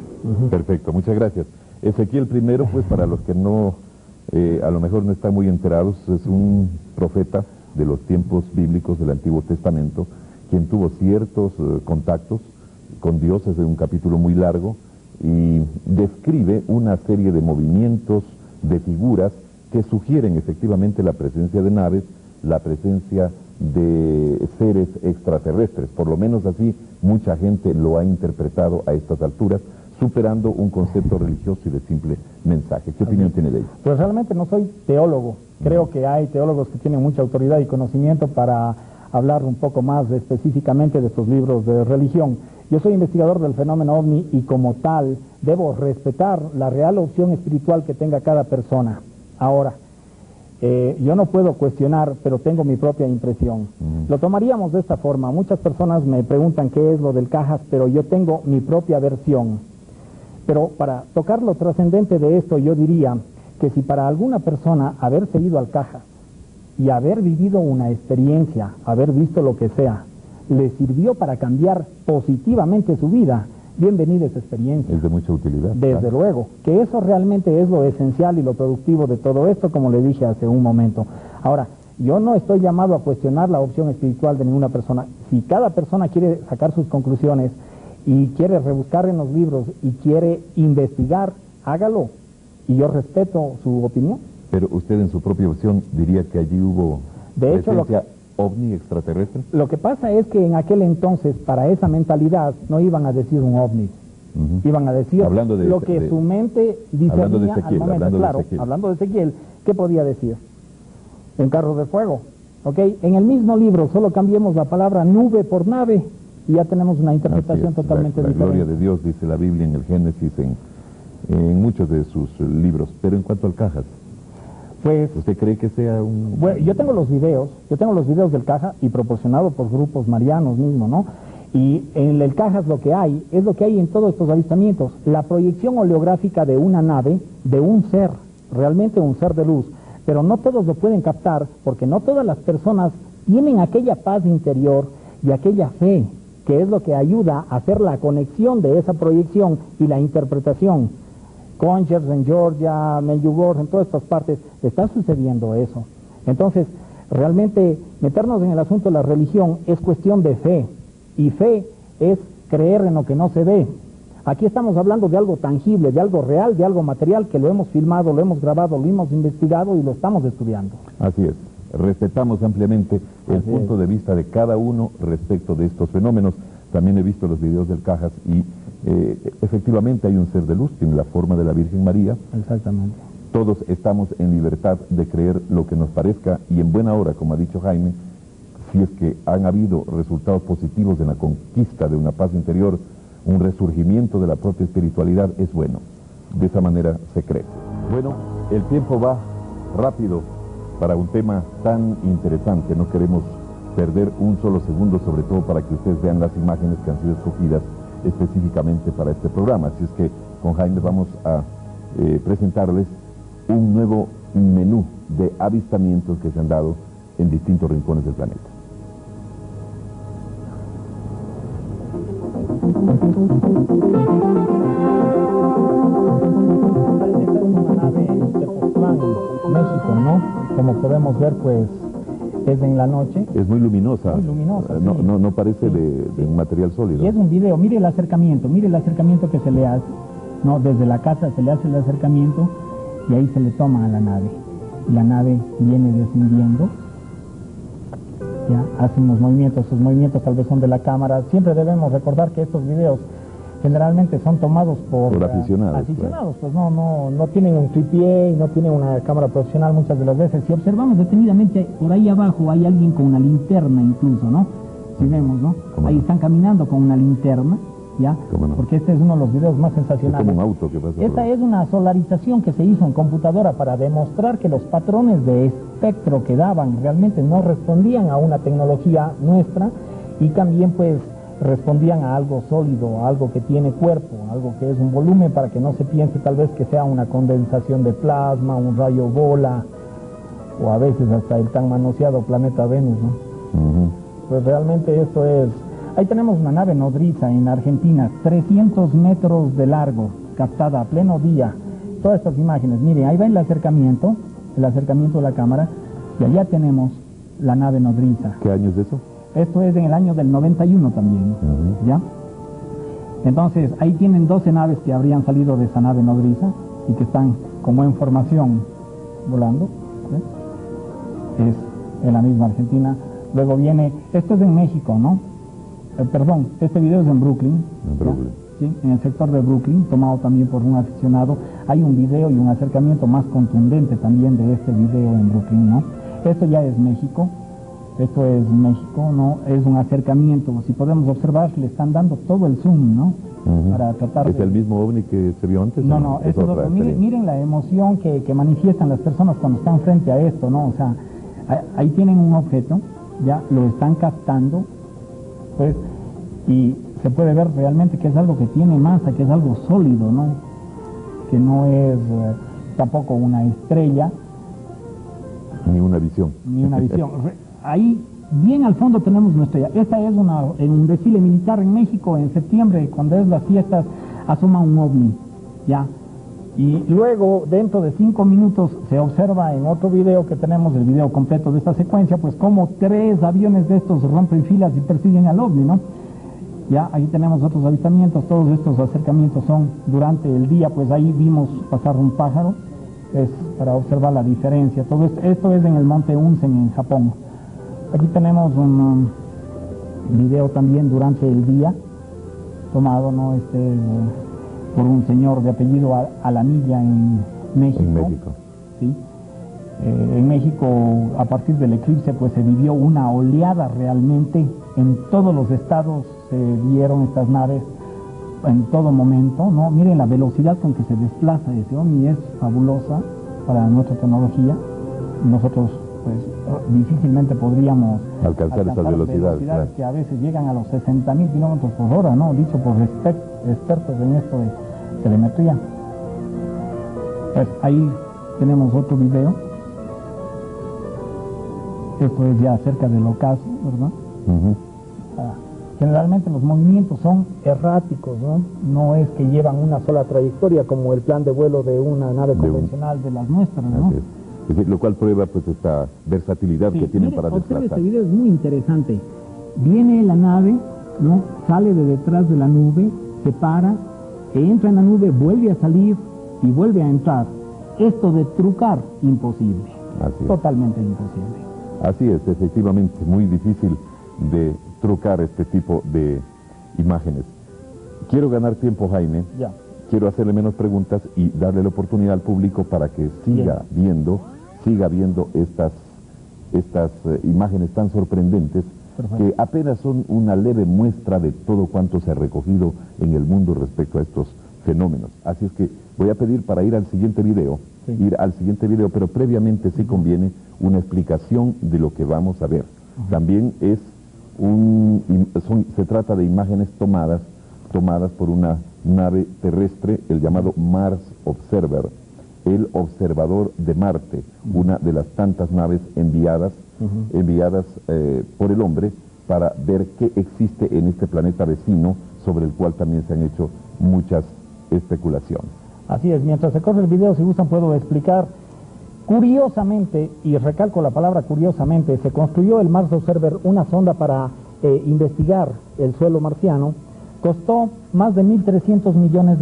A: Perfecto, muchas gracias. Ezequiel primero, pues para los que no, a lo mejor no están muy enterados, es un profeta de los tiempos bíblicos del Antiguo Testamento, quien tuvo ciertos contactos con Dios, es un capítulo muy largo, y describe una serie de movimientos, de figuras, que sugieren efectivamente la presencia de naves, la presencia de seres extraterrestres. Por lo menos así mucha gente lo ha interpretado a estas alturas, superando un concepto religioso y de simple mensaje. ¿Qué opinión tiene de ello?
B: Pues realmente no soy teólogo. Creo que hay teólogos que tienen mucha autoridad y conocimiento para hablar un poco más específicamente de estos libros de religión. Yo soy investigador del fenómeno ovni y como tal debo respetar la real opción espiritual que tenga cada persona. Ahora, yo no puedo cuestionar, pero tengo mi propia impresión. Lo tomaríamos de esta forma. Muchas personas me preguntan qué es lo del Cajas, pero yo tengo mi propia versión. Pero para tocar lo trascendente de esto, yo diría que si para alguna persona haberse ido al Cajas y haber vivido una experiencia, haber visto lo que sea, le sirvió para cambiar positivamente su vida, bienvenida esa experiencia.
A: Es de mucha utilidad.
B: Desde
A: claro.
B: luego, que eso realmente es lo esencial y lo productivo de todo esto, como le dije hace un momento. Ahora, yo no estoy llamado a cuestionar la opción espiritual de ninguna persona. Si cada persona quiere sacar sus conclusiones y quiere rebuscar en los libros y quiere investigar, hágalo. Y yo respeto su opinión.
A: Pero usted en su propia opción diría que allí hubo
B: De hecho,
A: presencia ovni extraterrestre.
B: Lo que pasa es que en aquel entonces, para esa mentalidad, no iban a decir un ovni. Iban a decir
A: Hablando de-
B: lo que
A: de-
B: su mente
A: hablando de
B: discernía al
A: Ezequiel,
B: momento.
A: hablando de
B: Claro,
A: Ezequiel.
B: hablando de Ezequiel, ¿qué podía decir? Un carro de fuego. ¿Ok? En el mismo libro solo cambiemos la palabra nube por nave y ya tenemos una interpretación
A: Así es,
B: totalmente
A: la
B: diferente.
A: gloria de Dios, dice la Biblia en el Génesis, en muchos de sus libros. Pero en cuanto al Cajas,
B: Pues,
A: ¿usted cree que sea un...?
B: bueno, yo tengo los videos del Caja y proporcionado por grupos marianos mismo, ¿no? Y en el Cajas lo que hay, es lo que hay en todos estos avistamientos, la proyección oleográfica de una nave, de un ser, realmente un ser de luz, pero no todos lo pueden captar, porque no todas las personas tienen aquella paz interior y aquella fe, que es lo que ayuda a hacer la conexión de esa proyección y la interpretación. Conchers en Georgia, Medjugorje, en todas estas partes, está sucediendo eso. Entonces, realmente, meternos en el asunto de la religión es cuestión de fe, y fe es creer en lo que no se ve. Aquí estamos hablando de algo tangible, de algo real, de algo material, que lo hemos filmado, lo hemos grabado, lo hemos investigado y lo estamos estudiando.
A: Así es. Respetamos ampliamente el
B: Así
A: punto
B: es.
A: de vista de cada uno respecto de estos fenómenos. También he visto los videos del Cajas y efectivamente hay un ser de luz, tiene la forma de la Virgen María.
B: Exactamente.
A: Todos estamos en libertad de creer lo que nos parezca y en buena hora, como ha dicho Jaime, si es que han habido resultados positivos en la conquista de una paz interior, un resurgimiento de la propia espiritualidad, es bueno. De esa manera se cree. Bueno, el tiempo va rápido para un tema tan interesante. No queremos perder un solo segundo, sobre todo para que ustedes vean las imágenes que han sido escogidas específicamente para este programa. Así es que con Jaime vamos a presentarles un nuevo menú de avistamientos que se han dado en distintos rincones del planeta.
B: Esta es una nave de Tepoztlán, México, ¿no? Como podemos ver, pues, es en la noche.
A: Es muy luminosa.
B: Muy luminosa,
A: No,
B: sí.
A: no parece
B: Sí,
A: de un material sólido.
B: Y es un video, mire el acercamiento que se le hace, ¿no? Desde la casa se le hace el acercamiento y ahí se le toma a la nave. Y la nave viene descendiendo, ya hace unos movimientos, esos movimientos tal vez son de la cámara. Siempre debemos recordar que estos videos generalmente son tomados por
A: aficionados.
B: aficionados, pues no tienen un tripié y no tienen una cámara profesional muchas de las veces. Si observamos detenidamente, por ahí abajo hay alguien con una linterna incluso, ¿no? Si vemos, ¿no? Ahí están caminando con una linterna, ¿ya?
A: ¿Cómo no?
B: Porque este es uno de los videos más
A: Es
B: sensacionales.
A: como un auto que pasa.
B: Esta es una solarización que se hizo en computadora para demostrar que los patrones de espectro que daban realmente no respondían a una tecnología nuestra y también pues respondían a algo sólido, a algo que tiene cuerpo, algo que es un volumen, para que no se piense tal vez que sea una condensación de plasma, un rayo bola o a veces hasta el tan manoseado planeta Venus, ¿no? Pues realmente esto es... Ahí tenemos una nave nodriza en Argentina, 300 metros de largo, captada a pleno día. Todas estas imágenes, mire, ahí va el acercamiento de la cámara, y allá tenemos la nave nodriza.
A: ¿Qué año es eso?
B: Esto es en el año del 91 también, ¿ya? Entonces, ahí tienen 12 naves que habrían salido de esa nave nodriza y que están como en formación volando, ¿sí? Es en la misma Argentina. Luego viene, esto es en México, ¿no? Perdón, este video es en Brooklyn.
A: En Brooklyn.
B: ¿Sí? En el sector de Brooklyn, tomado también por un aficionado. Hay un video y un acercamiento más contundente también de este video en Brooklyn, ¿no? Esto ya es México. Esto es México, ¿no? Es un acercamiento. Si podemos observar, le están dando todo el zoom, ¿no? Para tratar
A: ¿Es el mismo ovni que se vio antes?
B: No,
A: es
B: esto es
A: otra
B: otro. Miren la emoción que manifiestan las personas cuando están frente a esto, ¿no? O sea, ahí tienen un objeto, ya lo están captando, pues, y se puede ver realmente que es algo que tiene masa, que es algo sólido, ¿no? Que no es tampoco una estrella.
A: Ni una visión.
B: Ni una visión. Ahí bien al fondo tenemos nuestra... Esta es en un desfile militar en México en septiembre, cuando es las fiestas, asoma un ovni, ¿ya? Y luego, dentro de 5 minutos, se observa en otro video que tenemos, el video completo de esta secuencia, pues como 3 aviones de estos rompen filas y persiguen al ovni, ¿no? Ya, ahí tenemos otros avistamientos, todos estos acercamientos son durante el día, pues ahí vimos pasar un pájaro, es para observar la diferencia. Todo esto es en el monte Unzen, en Japón. Aquí tenemos un video también durante el día, tomado, ¿no? Por un señor de apellido Alamilla en México.
A: En México.
B: ¿Sí? En México, a partir del eclipse, pues se vivió una oleada realmente. En todos los estados se vieron estas naves en todo momento, ¿no? Miren la velocidad con que se desplaza ese ovni, es fabulosa para nuestra tecnología. Nosotros, pues, difícilmente podríamos
A: alcanzar esas velocidades, claro,
B: que a veces llegan a los 60.000 kilómetros por hora, ¿no? Dicho por expertos en esto de telemetría. Pues ahí tenemos otro video. Esto es ya cerca del ocaso, ¿verdad? Generalmente los movimientos son erráticos, ¿no? No es que llevan una sola trayectoria como el plan de vuelo de una nave convencional de las nuestras, ¿no?
A: Es decir, lo cual prueba pues esta versatilidad que tienen para desplazar.
B: Este video es muy interesante. Viene la nave, ¿no? Sale de detrás de la nube, se para, entra en la nube, vuelve a salir y vuelve a entrar. Esto de trucar, imposible. Totalmente imposible.
A: Así es, efectivamente, muy difícil de trucar este tipo de imágenes. Quiero ganar tiempo, Jaime.
B: Ya.
A: Quiero hacerle menos preguntas y darle la oportunidad al público para que siga viendo estas imágenes tan sorprendentes. Perfecto. Que apenas son una leve muestra de todo cuanto se ha recogido en el mundo respecto a estos fenómenos. Así es que voy a pedir para ir al siguiente video, pero previamente sí conviene una explicación de lo que vamos a ver. También se trata de imágenes tomadas por una nave terrestre, el llamado Mars Observer, el observador de Marte, una de las tantas naves enviadas por el hombre para ver qué existe en este planeta vecino, sobre el cual también se han hecho muchas especulaciones.
B: Así es, mientras se corre el video, si gustan puedo explicar. Curiosamente, y recalco la palabra curiosamente, se construyó el Mars Observer, una sonda para investigar el suelo marciano. Costó más de $1.300 millones.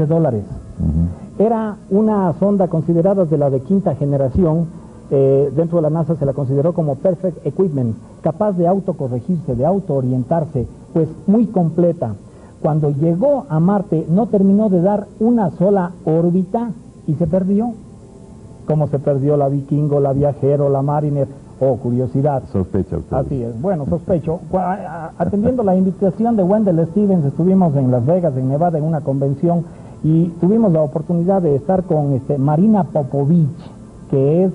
B: Era una sonda considerada de la de quinta generación. Dentro de la NASA se la consideró como Perfect Equipment, capaz de autocorregirse, de autoorientarse, pues muy completa. Cuando llegó a Marte no terminó de dar una sola órbita y se perdió. Como se perdió la Vikingo, la Viajero, la Mariner. Oh, curiosidad.
A: Sospecha usted.
B: Así es. Bueno, sospecho. Atendiendo la invitación de Wendell Stevens, estuvimos en Las Vegas, en Nevada, en una convención, y tuvimos la oportunidad de estar con Marina Popovich, que es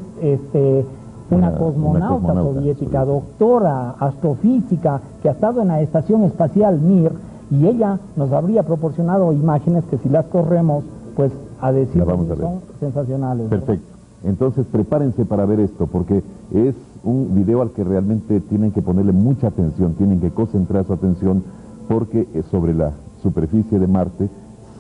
B: una cosmonauta soviética, doctora astrofísica, que ha estado en la Estación Espacial Mir, y ella nos habría proporcionado imágenes que, si las corremos, pues a decir que son sensacionales.
A: Perfecto. ¿Verdad? Entonces prepárense para ver esto, porque es un video al que realmente tienen que ponerle mucha atención, tienen que concentrar su atención, porque sobre la superficie de Marte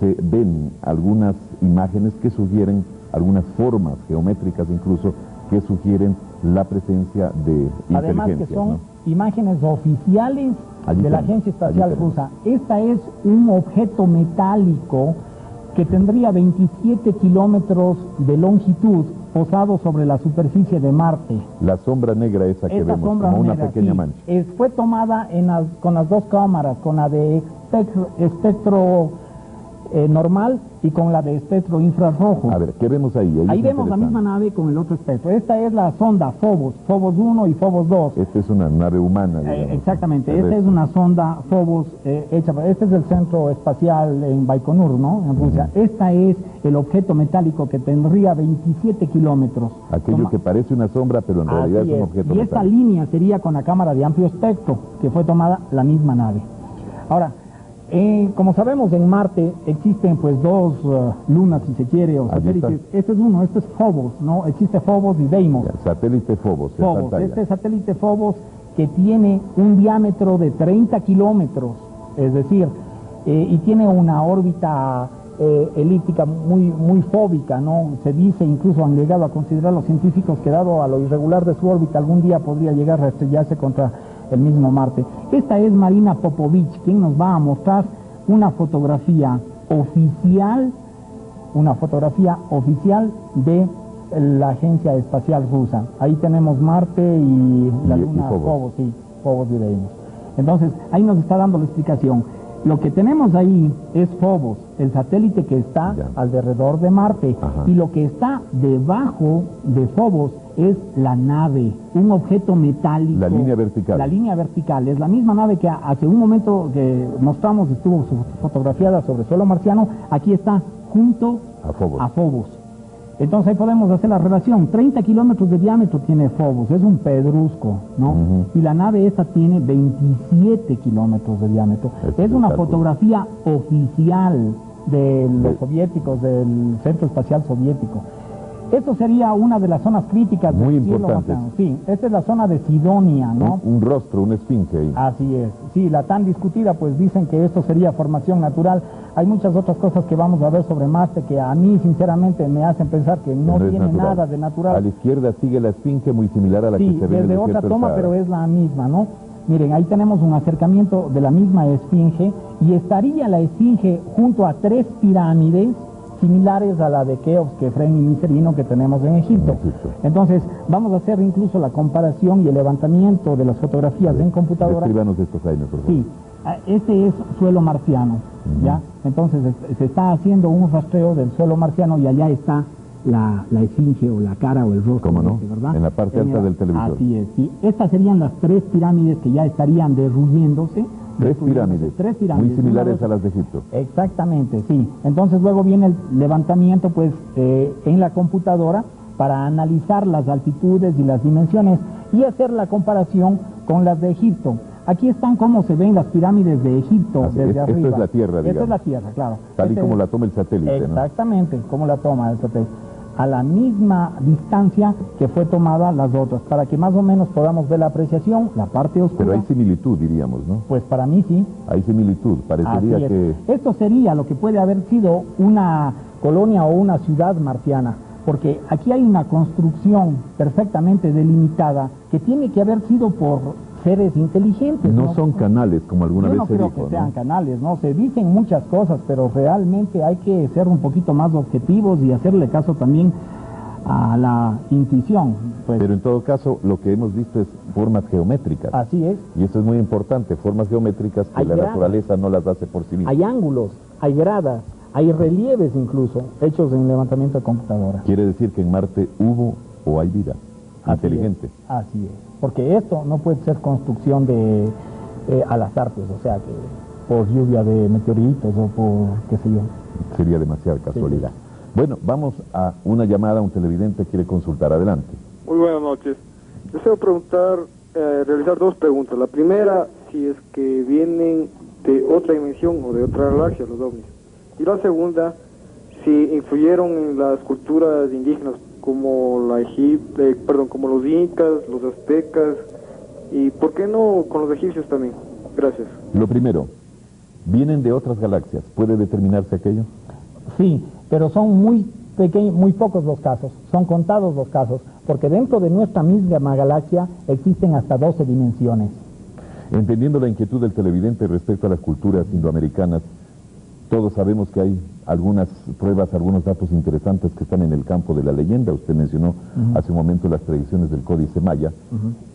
A: se ven algunas imágenes que sugieren, algunas formas geométricas incluso, que sugieren la presencia de inteligencia.
B: Además que son imágenes oficiales de la Agencia Espacial Rusa. Esta es un objeto metálico que tendría 27 kilómetros de longitud, posado sobre la superficie de Marte.
A: La sombra negra esa que vemos, como una pequeña mancha.
B: Fue tomada con las dos cámaras, con la de espectro normal y con la de espectro infrarrojo.
A: A ver, ¿qué vemos ahí?
B: Ahí vemos la misma nave con el otro espectro. Esta es la sonda Phobos 1 y Phobos 2.
A: Esta es una nave humana, digamos.
B: Exactamente, esta es una sonda Phobos hecha. Este es el centro espacial en Baikonur, ¿no? En Rusia. Esta es el objeto metálico que tendría 27 kilómetros.
A: Aquello que parece una sombra, pero en realidad es un objeto metálico.
B: Y esta línea sería con la cámara de amplio espectro, que fue tomada la misma nave. Ahora, como sabemos, en Marte existen pues dos lunas, si se quiere, o satélites. Este es uno, este es Phobos, ¿no? Existe Phobos y Deimos.
A: Satélite Phobos.
B: Este satélite Phobos que tiene un diámetro de 30 kilómetros, es decir, y tiene una órbita elíptica muy fóbica, ¿no? Se dice, incluso han llegado a considerar los científicos que dado a lo irregular de su órbita, algún día podría llegar a estrellarse contra el mismo Marte. Esta es Marina Popovich, quien nos va a mostrar una fotografía oficial de la Agencia Espacial Rusa. Ahí tenemos Marte y la Luna Phobos, sí, Phobos y Deimos. Entonces, ahí nos está dando la explicación. Lo que tenemos ahí es Phobos, el satélite que está alrededor de Marte. Ajá. Y lo que está debajo de Phobos es la nave, un objeto metálico.
A: La línea vertical.
B: La línea vertical, es la misma nave que hace un momento que mostramos, estuvo fotografiada sobre suelo marciano, aquí está junto a Phobos. Entonces ahí podemos hacer la relación, 30 kilómetros de diámetro tiene Phobos, es un pedrusco, ¿no? Y la nave esta tiene 27 kilómetros de diámetro. Es una fotografía oficial de los soviéticos, del Centro Espacial Soviético. Esto sería una de las zonas críticas del
A: muy
B: cielo marciano. Sí, esta es la zona de Sidonia, ¿no?
A: Un rostro, una esfinge ahí.
B: Así es. Sí, la tan discutida, pues dicen que esto sería formación natural. Hay muchas otras cosas que vamos a ver sobre Marte que a mí, sinceramente, me hacen pensar que no tiene nada de natural.
A: A la izquierda sigue la esfinge muy similar a la que se ve en el
B: desde otra toma,
A: Sahara.
B: pero es la misma, ¿no? Miren, ahí tenemos un acercamiento de la misma esfinge y estaría la esfinge junto a 3 pirámides similares a la de Keops, Kefren y Miserino que tenemos en Egipto. Entonces, vamos a hacer incluso la comparación y el levantamiento de las fotografías en computadora.
A: Descríbanos esto, Jaime, por favor.
B: Sí, este es suelo marciano, ¿ya? Entonces, se está haciendo un rastreo del suelo marciano y allá está la esfinge o la cara o el rostro.
A: ¿Cómo no?
B: ¿Verdad?
A: En la parte alta del televisor.
B: Así es, sí. Estas serían las 3 pirámides que ya estarían derruyéndose.
A: 3 pirámides, muy similares a las de Egipto.
B: Exactamente, sí. Entonces luego viene el levantamiento pues en la computadora para analizar las altitudes y las dimensiones y hacer la comparación con las de Egipto. Aquí están cómo se ven las pirámides de Egipto desde arriba.
A: Esto es la Tierra, digamos.
B: Esta es la Tierra, claro.
A: Tal y como la toma el satélite,
B: exactamente, como la toma el satélite. A la misma distancia que fue tomada las otras, para que más o menos podamos ver la apreciación, la parte oscura.
A: Pero hay similitud, diríamos, ¿no?
B: Pues para mí sí.
A: Hay similitud, parecería que...
B: Esto sería lo que puede haber sido una colonia o una ciudad marciana, porque aquí hay una construcción perfectamente delimitada que tiene que haber sido por seres inteligentes.
A: No son canales, como alguna vez se dijo,
B: no creo que sean canales, ¿no? Se dicen muchas cosas, pero realmente hay que ser un poquito más objetivos y hacerle caso también a la intuición. Pues.
A: Pero en todo caso, lo que hemos visto es formas geométricas.
B: Así es.
A: Y eso es muy importante, formas geométricas que la naturaleza no las hace por sí misma.
B: Hay ángulos, hay gradas, hay relieves incluso, hechos en levantamiento de computadora.
A: Quiere decir que en Marte hubo o hay vida inteligente.
B: Así es, porque esto no puede ser construcción de al azar, pues, o sea, que por lluvia de meteoritos o por qué sé yo.
A: Sería demasiada casualidad. Sí. Bueno, vamos a una llamada, un televidente quiere consultar, adelante.
I: Muy buenas noches. Deseo preguntar, realizar 2 preguntas. La primera, si es que vienen de otra dimensión o de otra galaxia los ovnis. Y la segunda, si influyeron en las culturas indígenas como como los incas, los aztecas, y por qué no con los egipcios también. Gracias.
A: Lo primero, ¿vienen de otras galaxias? ¿Puede determinarse aquello?
B: Sí, pero son muy pequeños, muy pocos los casos, son contados los casos, porque dentro de nuestra misma galaxia existen hasta 12 dimensiones.
A: Entendiendo la inquietud del televidente respecto a las culturas indoamericanas, todos sabemos que hay algunas pruebas, algunos datos interesantes que están en el campo de la leyenda. Usted mencionó hace un momento las predicciones del Códice Maya.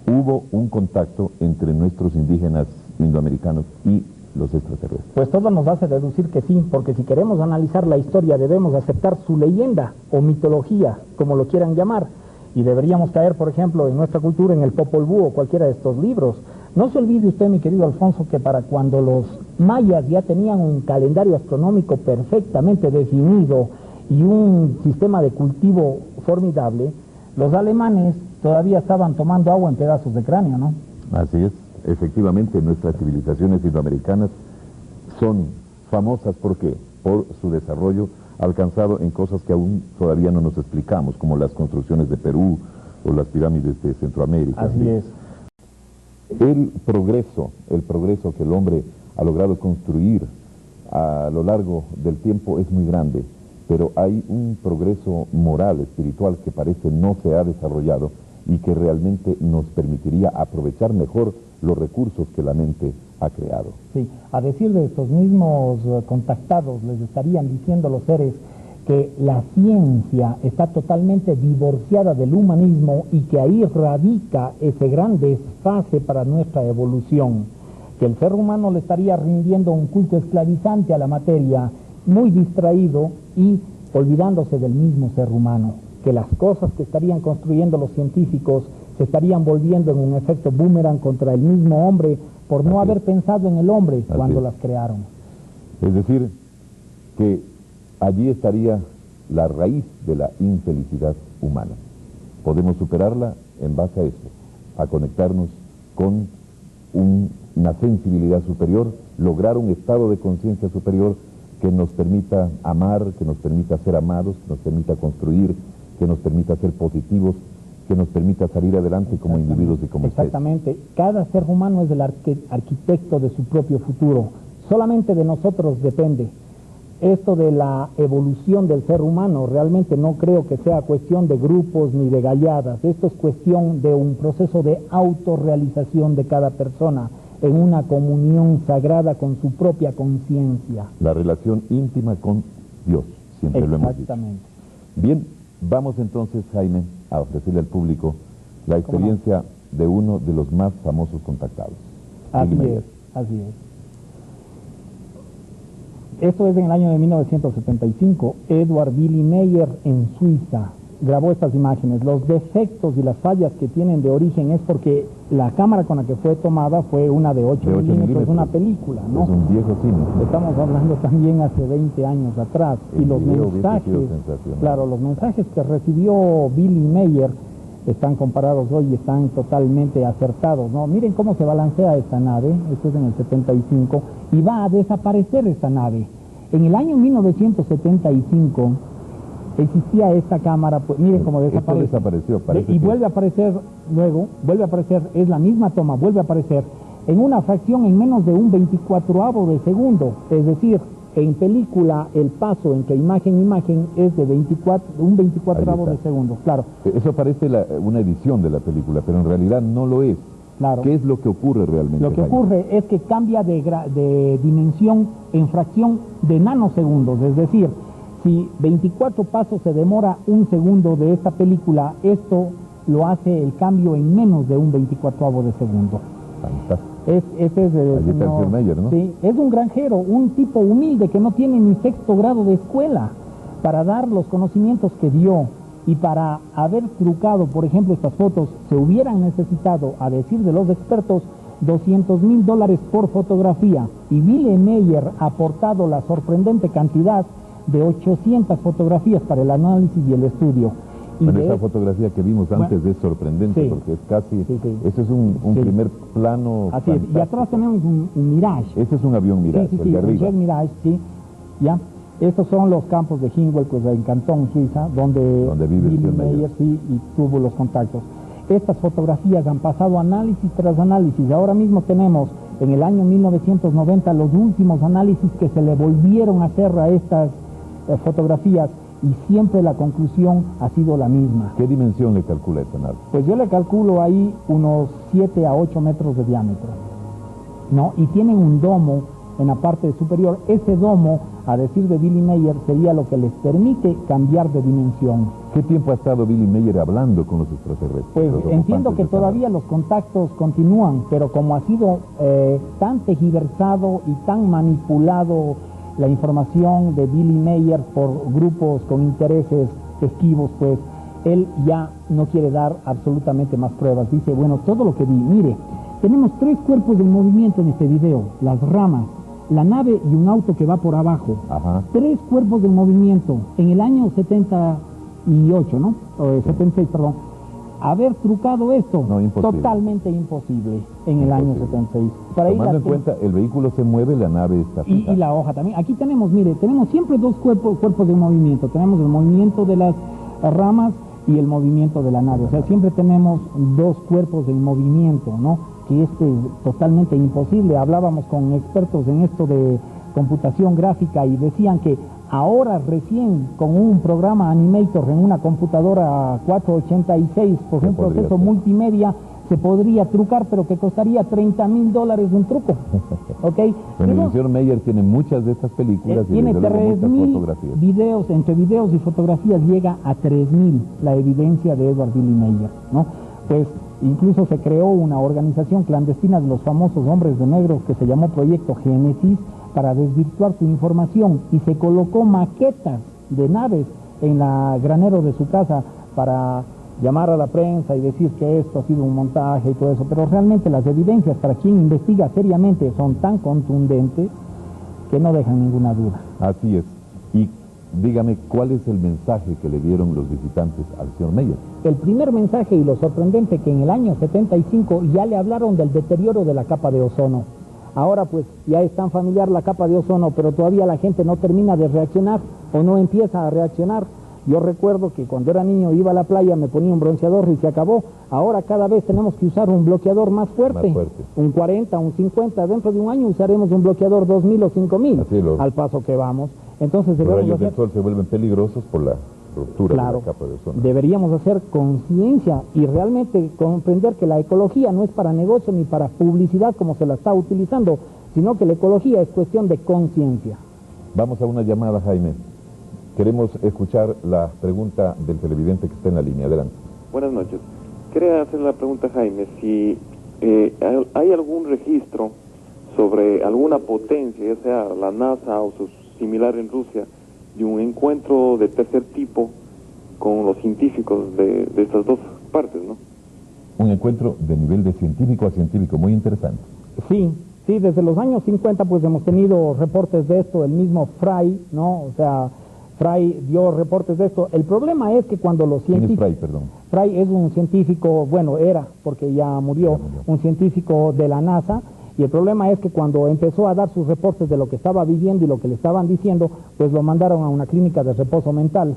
A: Hubo un contacto entre nuestros indígenas indoamericanos y los extraterrestres.
B: Pues todo nos hace deducir que sí, porque si queremos analizar la historia debemos aceptar su leyenda o mitología, como lo quieran llamar, y deberíamos caer, por ejemplo, en nuestra cultura, en el Popol Vuh o cualquiera de estos libros. No se olvide usted, mi querido Alfonso, que para cuando los mayas ya tenían un calendario astronómico perfectamente definido y un sistema de cultivo formidable, los alemanes todavía estaban tomando agua en pedazos de cráneo, ¿no?
A: Así es, efectivamente nuestras civilizaciones indoamericanas son famosas ¿por qué? Por su desarrollo alcanzado en cosas que aún todavía no nos explicamos, como las construcciones de Perú o las pirámides de Centroamérica.
B: Así es.
A: El progreso que el hombre ha logrado construir a lo largo del tiempo es muy grande, pero hay un progreso moral, espiritual, que parece no se ha desarrollado y que realmente nos permitiría aprovechar mejor los recursos que la mente ha creado.
B: Sí, a decir de estos mismos contactados, les estarían diciendo los seres que la ciencia está totalmente divorciada del humanismo y que ahí radica ese gran desfase para nuestra evolución, que el ser humano le estaría rindiendo un culto esclavizante a la materia, muy distraído y olvidándose del mismo ser humano, que las cosas que estarían construyendo los científicos se estarían volviendo en un efecto boomerang contra el mismo hombre por no haber pensado en el hombre cuando las crearon. Es
A: decir, que allí estaría la raíz de la infelicidad humana. Podemos superarla en base a eso, a conectarnos con una sensibilidad superior, lograr un estado de conciencia superior que nos permita amar, que nos permita ser amados, que nos permita construir, que nos permita ser positivos, que nos permita salir adelante como individuos y como especies.
B: Exactamente. Cada ser humano es el arquitecto de su propio futuro. Solamente de nosotros depende. Esto de la evolución del ser humano realmente no creo que sea cuestión de grupos ni de galladas. Esto es cuestión de un proceso de autorrealización de cada persona en una comunión sagrada con su propia conciencia.
A: La relación íntima con Dios, siempre lo hemos dicho.
B: Exactamente.
A: Bien, vamos entonces, Jaime, a ofrecerle al público la experiencia de uno de los más famosos contactados.
B: Así es, así es. Esto es en el año de 1975. Edward Billy Meyer en Suiza grabó estas imágenes. Los defectos y las fallas que tienen de origen es porque la cámara con la que fue tomada fue una de 8 milímetros, una película, ¿no?
A: Es un viejo cine.
B: Estamos hablando también hace 20 años atrás. Y los mensajes, claro, los mensajes que recibió Billy Meyer están comparados hoy y están totalmente acertados, ¿no? Miren cómo se balancea esta nave, esto es en el 75, y va a desaparecer esta nave. En el año 1975 existía esta cámara, pues miren cómo desapareció. Y vuelve a aparecer luego, es la misma toma, vuelve a aparecer en una fracción en menos de un 24avo de segundo, es decir, en película el paso entre imagen e imagen es de un 24avo de segundo, claro.
A: Eso parece una edición de la película, pero en realidad no lo es.
B: Claro.
A: ¿Qué es lo que ocurre realmente?
B: Lo que ocurre es que cambia de dimensión en fracción de nanosegundos, es decir, si 24 pasos se demora un segundo de esta película, esto lo hace el cambio en menos de un 24avo de segundo.
A: Fantástico.
B: Este es el señor
A: Meyer, ¿no?
B: Sí, es un granjero, un tipo humilde que no tiene ni 6º grado de escuela para dar los conocimientos que dio, y para haber trucado, por ejemplo, estas fotos, se hubieran necesitado, a decir de los expertos, $200,000 por fotografía, y Billy Meyer ha aportado la sorprendente cantidad de 800 fotografías para el análisis y el estudio.
A: Bueno, esa fotografía que vimos antes es sorprendente, porque es casi, eso es un primer plano.
B: Así es, y atrás tenemos un Mirage.
A: Ese es un avión Mirage, el de arriba.
B: Un Mirage, sí, ya. Estos son los campos de Hingwell, pues en Cantón, Suiza, donde vive Billy Meyer, sí, y tuvo los contactos. Estas fotografías han pasado análisis tras análisis. Ahora mismo tenemos, en el año 1990, los últimos análisis que se le volvieron a hacer a estas fotografías, y siempre la conclusión ha sido la misma.
A: ¿Qué dimensión le calcula esta nave?
B: Pues yo le calculo ahí unos 7 a 8 metros de diámetro, ¿no? Y tienen un domo en la parte superior. Ese domo, a decir de Billy Meyer, sería lo que les permite cambiar de dimensión.
A: ¿Qué tiempo ha estado Billy Meyer hablando con los extraterrestres?
B: Pues entiendo que todavía los contactos continúan, pero como ha sido tan tergiversado y tan manipulado la información de Billy Meyer por grupos con intereses esquivos, pues él ya no quiere dar absolutamente más pruebas. Dice, bueno, todo lo que vi, mire, tenemos 3 cuerpos en movimiento en este video: las ramas, la nave y un auto que va por abajo.
A: Ajá.
B: 3 cuerpos en movimiento. En el año 78, ¿no? 76, perdón. Haber trucado esto,
A: no, imposible.
B: Totalmente imposible en el año 76.
A: Tomando en cuenta, el vehículo se mueve, la nave está fija.
B: Y la hoja también. Aquí tenemos, mire, tenemos siempre 2 cuerpos de movimiento. Tenemos el movimiento de las ramas y el movimiento de la nave. O sea, siempre tenemos dos cuerpos en movimiento, ¿no? Que es totalmente imposible. Hablábamos con expertos en esto de computación gráfica y decían que ahora recién con un programa Animator en una computadora 486, por un proceso multimedia, se podría trucar, pero que costaría $30,000 un truco. ¿Ok?
A: Bueno, el señor Meyer tiene muchas de estas películas y
B: tiene
A: desde luego muchas
B: 3,000
A: fotografías.
B: videos, entre videos y fotografías llega a 3,000 la evidencia de Edward Billy Meyer, ¿no? Pues incluso se creó una organización clandestina de los famosos hombres de negro que se llamó Proyecto Génesis para desvirtuar su información, y se colocó maquetas de naves en la granero de su casa para llamar a la prensa y decir que esto ha sido un montaje y todo eso, pero realmente las evidencias para quien investiga seriamente son tan contundentes que no dejan ninguna duda.
A: Así es. Y dígame, ¿cuál es el mensaje que le dieron los visitantes al señor Meyer?
B: El primer mensaje, y lo sorprendente, que en el año 75 ya le hablaron del deterioro de la capa de ozono. Ahora pues ya es tan familiar la capa de ozono, pero todavía la gente no termina de reaccionar o no empieza a reaccionar. Yo recuerdo que cuando era niño iba a la playa, me ponía un bronceador y se acabó. Ahora cada vez tenemos que usar un bloqueador más fuerte. Un 40, un 50. Dentro de un año usaremos un bloqueador 2,000 o 5,000 al paso que vamos. Entonces
A: los rayos del sol se vuelven peligrosos por la ruptura de la capa de ozono.
B: Deberíamos hacer conciencia y realmente comprender que la ecología no es para negocio ni para publicidad como se la está utilizando, sino que la ecología es cuestión de conciencia.
A: Vamos a una llamada, Jaime. Queremos escuchar la pregunta del televidente que está en la línea. Adelante.
J: Buenas noches. Quería hacer la pregunta, Jaime, si hay algún registro sobre alguna potencia, ya sea la NASA o su similar en Rusia, de un encuentro de tercer tipo con los científicos de estas dos partes, ¿no?
A: Un encuentro de nivel de científico a científico, muy interesante.
B: Sí, desde los años 50 pues hemos tenido reportes de esto, el mismo Fry, ¿no? O sea, Fry dio reportes de esto. El problema es que cuando los científicos...
A: ¿Quién es Fry, perdón?
B: Fry es un científico, bueno, era, porque ya murió, un científico de la NASA, y el problema es que cuando empezó a dar sus reportes de lo que estaba viviendo y lo que le estaban diciendo, pues lo mandaron a una clínica de reposo mental.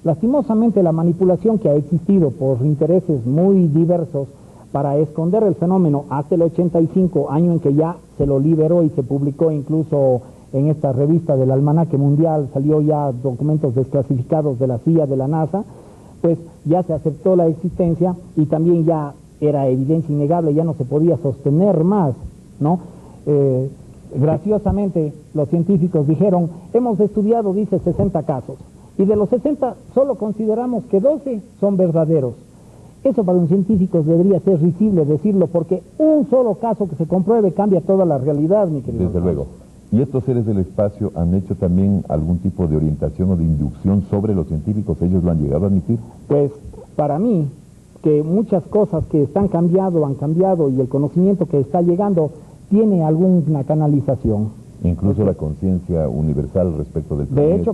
B: Lastimosamente la manipulación que ha existido por intereses muy diversos para esconder el fenómeno hasta el 85, año en que ya se lo liberó y se publicó incluso en esta revista del Almanaque Mundial, salió ya documentos desclasificados de la CIA, de la NASA, pues ya se aceptó la existencia y también ya era evidencia innegable, ya no se podía sostener más, ¿no? Graciosamente los científicos dijeron, hemos estudiado, dice, 60 casos, y de los 60 solo consideramos que 12 son verdaderos. Eso para un científico debería ser risible decirlo, porque un solo caso que se compruebe cambia toda la realidad, mi querido.
A: Desde luego. ¿Y estos seres del espacio han hecho también algún tipo de orientación o de inducción sobre los científicos? ¿Ellos lo han llegado a admitir?
B: Pues para mí, que muchas cosas que están cambiando, han cambiado, y el conocimiento que está llegando tiene alguna canalización.
A: Incluso la conciencia universal respecto del planeta.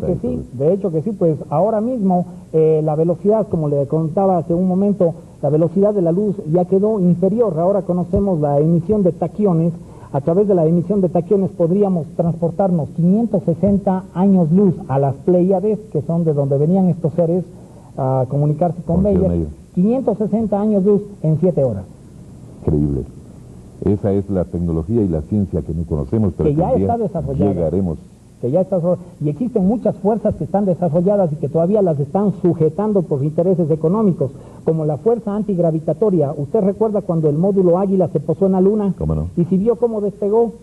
B: De hecho que sí, pues ahora mismo la velocidad, como le contaba hace un momento, la velocidad de la luz ya quedó inferior. Ahora conocemos la emisión de taquiones. A través de la emisión de taquiones podríamos transportarnos 560 años luz a las Pléyades, que son de donde venían estos seres a comunicarse con Meyer. 560 años luz en 7 horas.
A: Increíble. Esa es la tecnología y la ciencia que no conocemos, pero
B: que ya está desarrollada.
A: Llegaremos.
B: Y existen muchas fuerzas que están desarrolladas y que todavía las están sujetando por intereses económicos, como la fuerza antigravitatoria. ¿Usted recuerda cuando el módulo Águila se posó en la Luna?
A: ¿Cómo no?
B: Y si vio cómo despegó,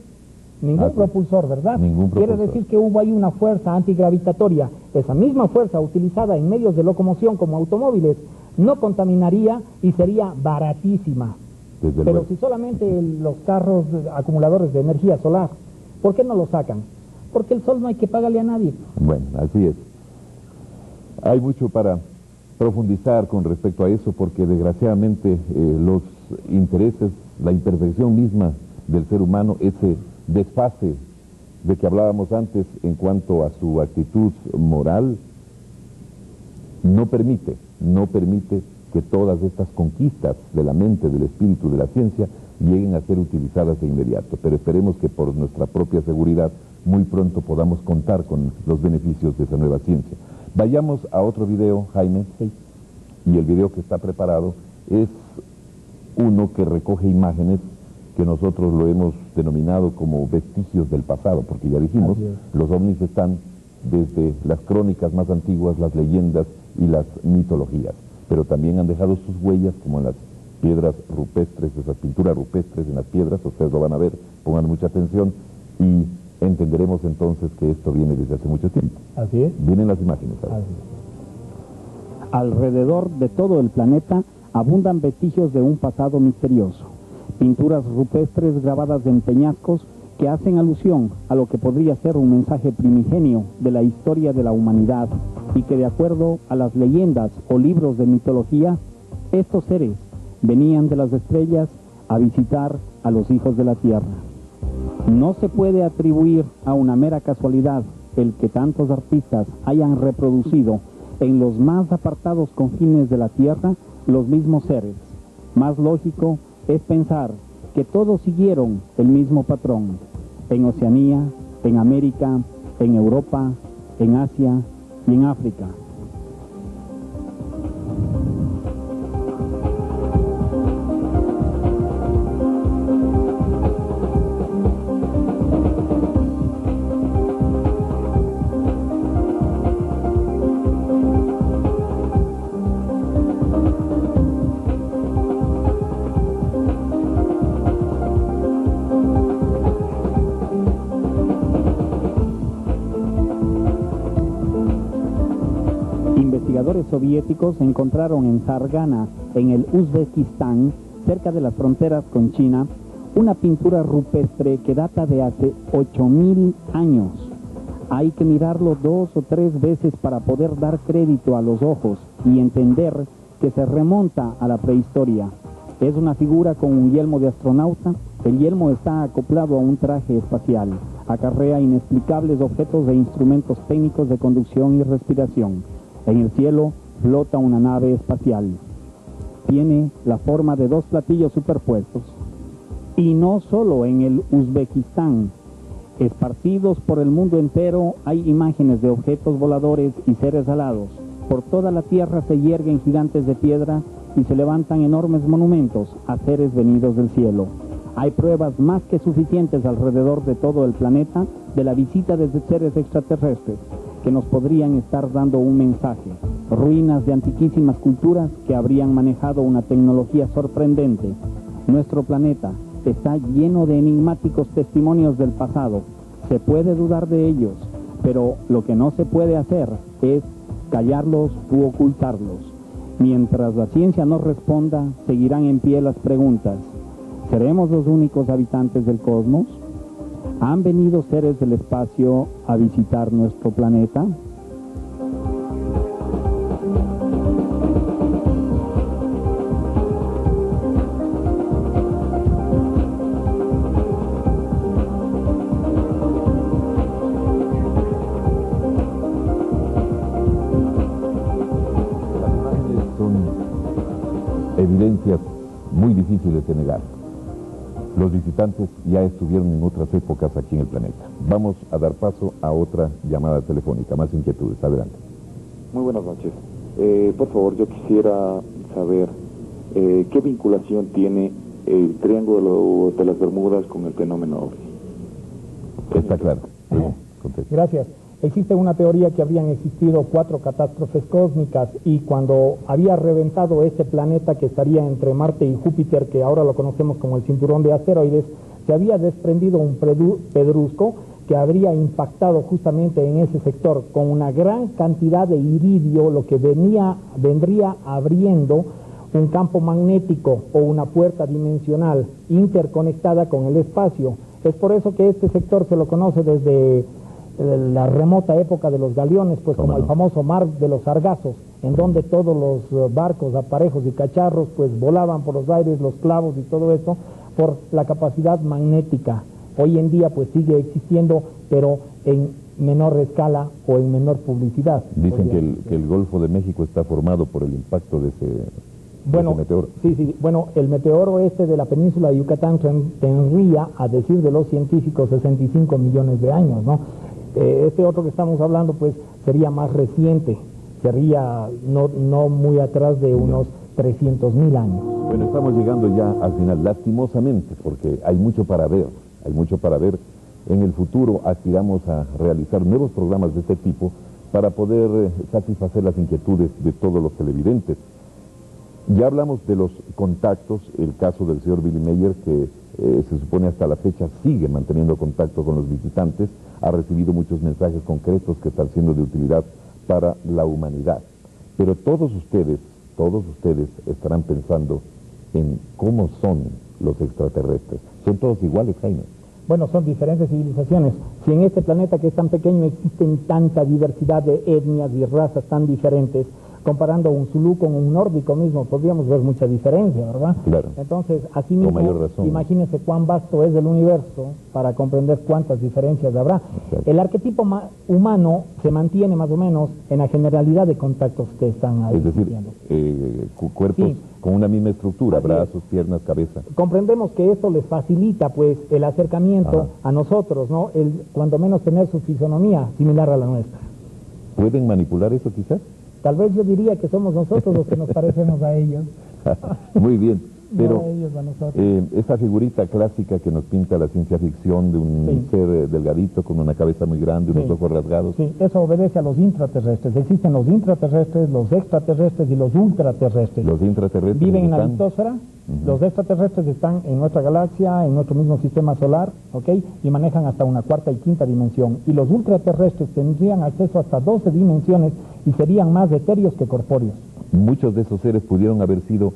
B: ningún propulsor, ¿verdad?
A: Ningún propulsor.
B: Quiere decir que hubo ahí una fuerza antigravitatoria. Esa misma fuerza utilizada en medios de locomoción como automóviles no contaminaría y sería baratísima. Pero si solamente los carros acumuladores de energía solar, ¿por qué no lo sacan? Porque el sol no hay que pagarle a nadie.
A: Bueno, así es. Hay mucho para profundizar con respecto a eso, porque desgraciadamente los intereses, la imperfección misma del ser humano, ese desfase de que hablábamos antes en cuanto a su actitud moral, no permite que todas estas conquistas de la mente, del espíritu, de la ciencia, lleguen a ser utilizadas de inmediato. Pero esperemos que por nuestra propia seguridad muy pronto podamos contar con los beneficios de esa nueva ciencia. Vayamos a otro video, Jaime.
B: Sí.
A: Y el video que está preparado es uno que recoge imágenes que nosotros lo hemos denominado como vestigios del pasado, porque ya dijimos, los ovnis están desde las crónicas más antiguas, las leyendas y las mitologías, pero también han dejado sus huellas como en las piedras rupestres, esas pinturas rupestres en las piedras, ustedes lo van a ver, pongan mucha atención y entenderemos entonces que esto viene desde hace mucho tiempo.
B: Así es.
A: Vienen las imágenes.
B: Así es.
G: Alrededor de todo el planeta abundan vestigios de un pasado misterioso. Pinturas rupestres grabadas en peñascos que hacen alusión a lo que podría ser un mensaje primigenio de la historia de la humanidad y que de acuerdo a las leyendas o libros de mitología, estos seres venían de las estrellas a visitar a los hijos de la tierra. No se puede atribuir a una mera casualidad el que tantos artistas hayan reproducido en los más apartados confines de la tierra los mismos seres. Más lógico es pensar que todos siguieron el mismo patrón, en Oceanía, en América, en Europa, en Asia y en África. Investigadores soviéticos encontraron en Zargana, en el Uzbekistán, cerca de las fronteras con China, una pintura rupestre que data de hace 8.000 años. Hay que mirarlo 2 o 3 veces para poder dar crédito a los ojos y entender que se remonta a la prehistoria. Es una figura con un yelmo de astronauta. El yelmo está acoplado a un traje espacial. Acarrea inexplicables objetos e instrumentos técnicos de conducción y respiración. En el cielo flota una nave espacial. Tiene la forma de 2 platillos superpuestos. Y no solo en el Uzbekistán. Esparcidos por el mundo entero hay imágenes de objetos voladores y seres alados. Por toda la tierra se yerguen gigantes de piedra y se levantan enormes monumentos a seres venidos del cielo. Hay pruebas más que suficientes alrededor de todo el planeta de la visita de seres extraterrestres que nos podrían estar dando un mensaje. Ruinas de antiquísimas culturas que habrían manejado una tecnología sorprendente. Nuestro planeta está lleno de enigmáticos testimonios del pasado. Se puede dudar de ellos, pero lo que no se puede hacer es callarlos u ocultarlos. Mientras la ciencia no responda, seguirán en pie las preguntas. ¿Seremos los únicos habitantes del cosmos? ¿Han venido seres del espacio a visitar nuestro planeta?
A: Las imágenes son evidencias muy difíciles de negar. Los visitantes ya estuvieron en otras épocas aquí en el planeta. Vamos a dar paso a otra llamada telefónica. Más inquietudes. Adelante.
J: Muy buenas noches. Por favor, yo quisiera saber qué vinculación tiene el Triángulo de las Bermudas con el fenómeno OVNI.
A: Está claro.
B: Gracias. Existe una teoría que habrían existido 4 catástrofes cósmicas y cuando había reventado ese planeta que estaría entre Marte y Júpiter, que ahora lo conocemos como el cinturón de asteroides, se había desprendido un pedrusco que habría impactado justamente en ese sector con una gran cantidad de iridio, lo que vendría abriendo un campo magnético o una puerta dimensional interconectada con el espacio. Es por eso que este sector se lo conoce desde la remota época de los galeones, pues como el famoso mar de los Sargazos, en donde todos los barcos, aparejos y cacharros pues volaban por los aires, los clavos y todo eso, por la capacidad magnética. Hoy en día pues sigue existiendo, pero en menor escala o en menor publicidad.
A: Dicen que el Golfo de México está formado por el impacto de ese meteoro.
B: Sí, bueno, el meteoro este de la península de Yucatán tendría, a decir de los científicos, 65 millones de años, ¿no? Este otro que estamos hablando pues sería más reciente, sería no muy atrás de unos 300.000 años.
A: Bueno, estamos llegando ya al final, lastimosamente, porque hay mucho para ver, hay mucho para ver. En el futuro aspiramos a realizar nuevos programas de este tipo para poder satisfacer las inquietudes de todos los televidentes. Ya hablamos de los contactos, el caso del señor Billy Meier, que se supone hasta la fecha sigue manteniendo contacto con los visitantes, ha recibido muchos mensajes concretos que están siendo de utilidad para la humanidad. Pero todos ustedes estarán pensando en cómo son los extraterrestres. ¿Son todos iguales, Jaime?
B: Bueno, son diferentes civilizaciones. Si en este planeta que es tan pequeño existen tanta diversidad de etnias y razas tan diferentes, comparando un zulú con un nórdico mismo, podríamos ver mucha diferencia, ¿verdad?
A: Claro.
B: Entonces, así mismo, imagínense cuán vasto es el universo para comprender cuántas diferencias habrá. Exacto. El arquetipo humano se mantiene más o menos en la generalidad de contactos que están ahí.
A: Es decir, cuerpos sí, con una misma estructura, brazos, piernas, cabeza.
B: Comprendemos que esto les facilita, pues, el acercamiento a nosotros, ¿no? Cuando menos tener su fisonomía similar a la nuestra.
A: ¿Pueden manipular eso quizás?
B: Tal vez yo diría que somos nosotros los que nos parecemos a ellos.
A: Muy bien, pero
B: no ellos a nosotros.
A: Esa figurita clásica que nos pinta la ciencia ficción de un ser delgadito con una cabeza muy grande, unos ojos rasgados.
B: Sí, eso obedece a los intraterrestres. Existen los intraterrestres, los extraterrestres y los ultraterrestres.
A: Los intraterrestres
B: viven en la litosfera. Los extraterrestres están en nuestra galaxia, en nuestro mismo sistema solar, ¿ok? Y manejan hasta una cuarta y quinta dimensión. Y los ultraterrestres tendrían acceso hasta 12 dimensiones y serían más etéreos que corpóreos.
A: Muchos de esos seres pudieron haber sido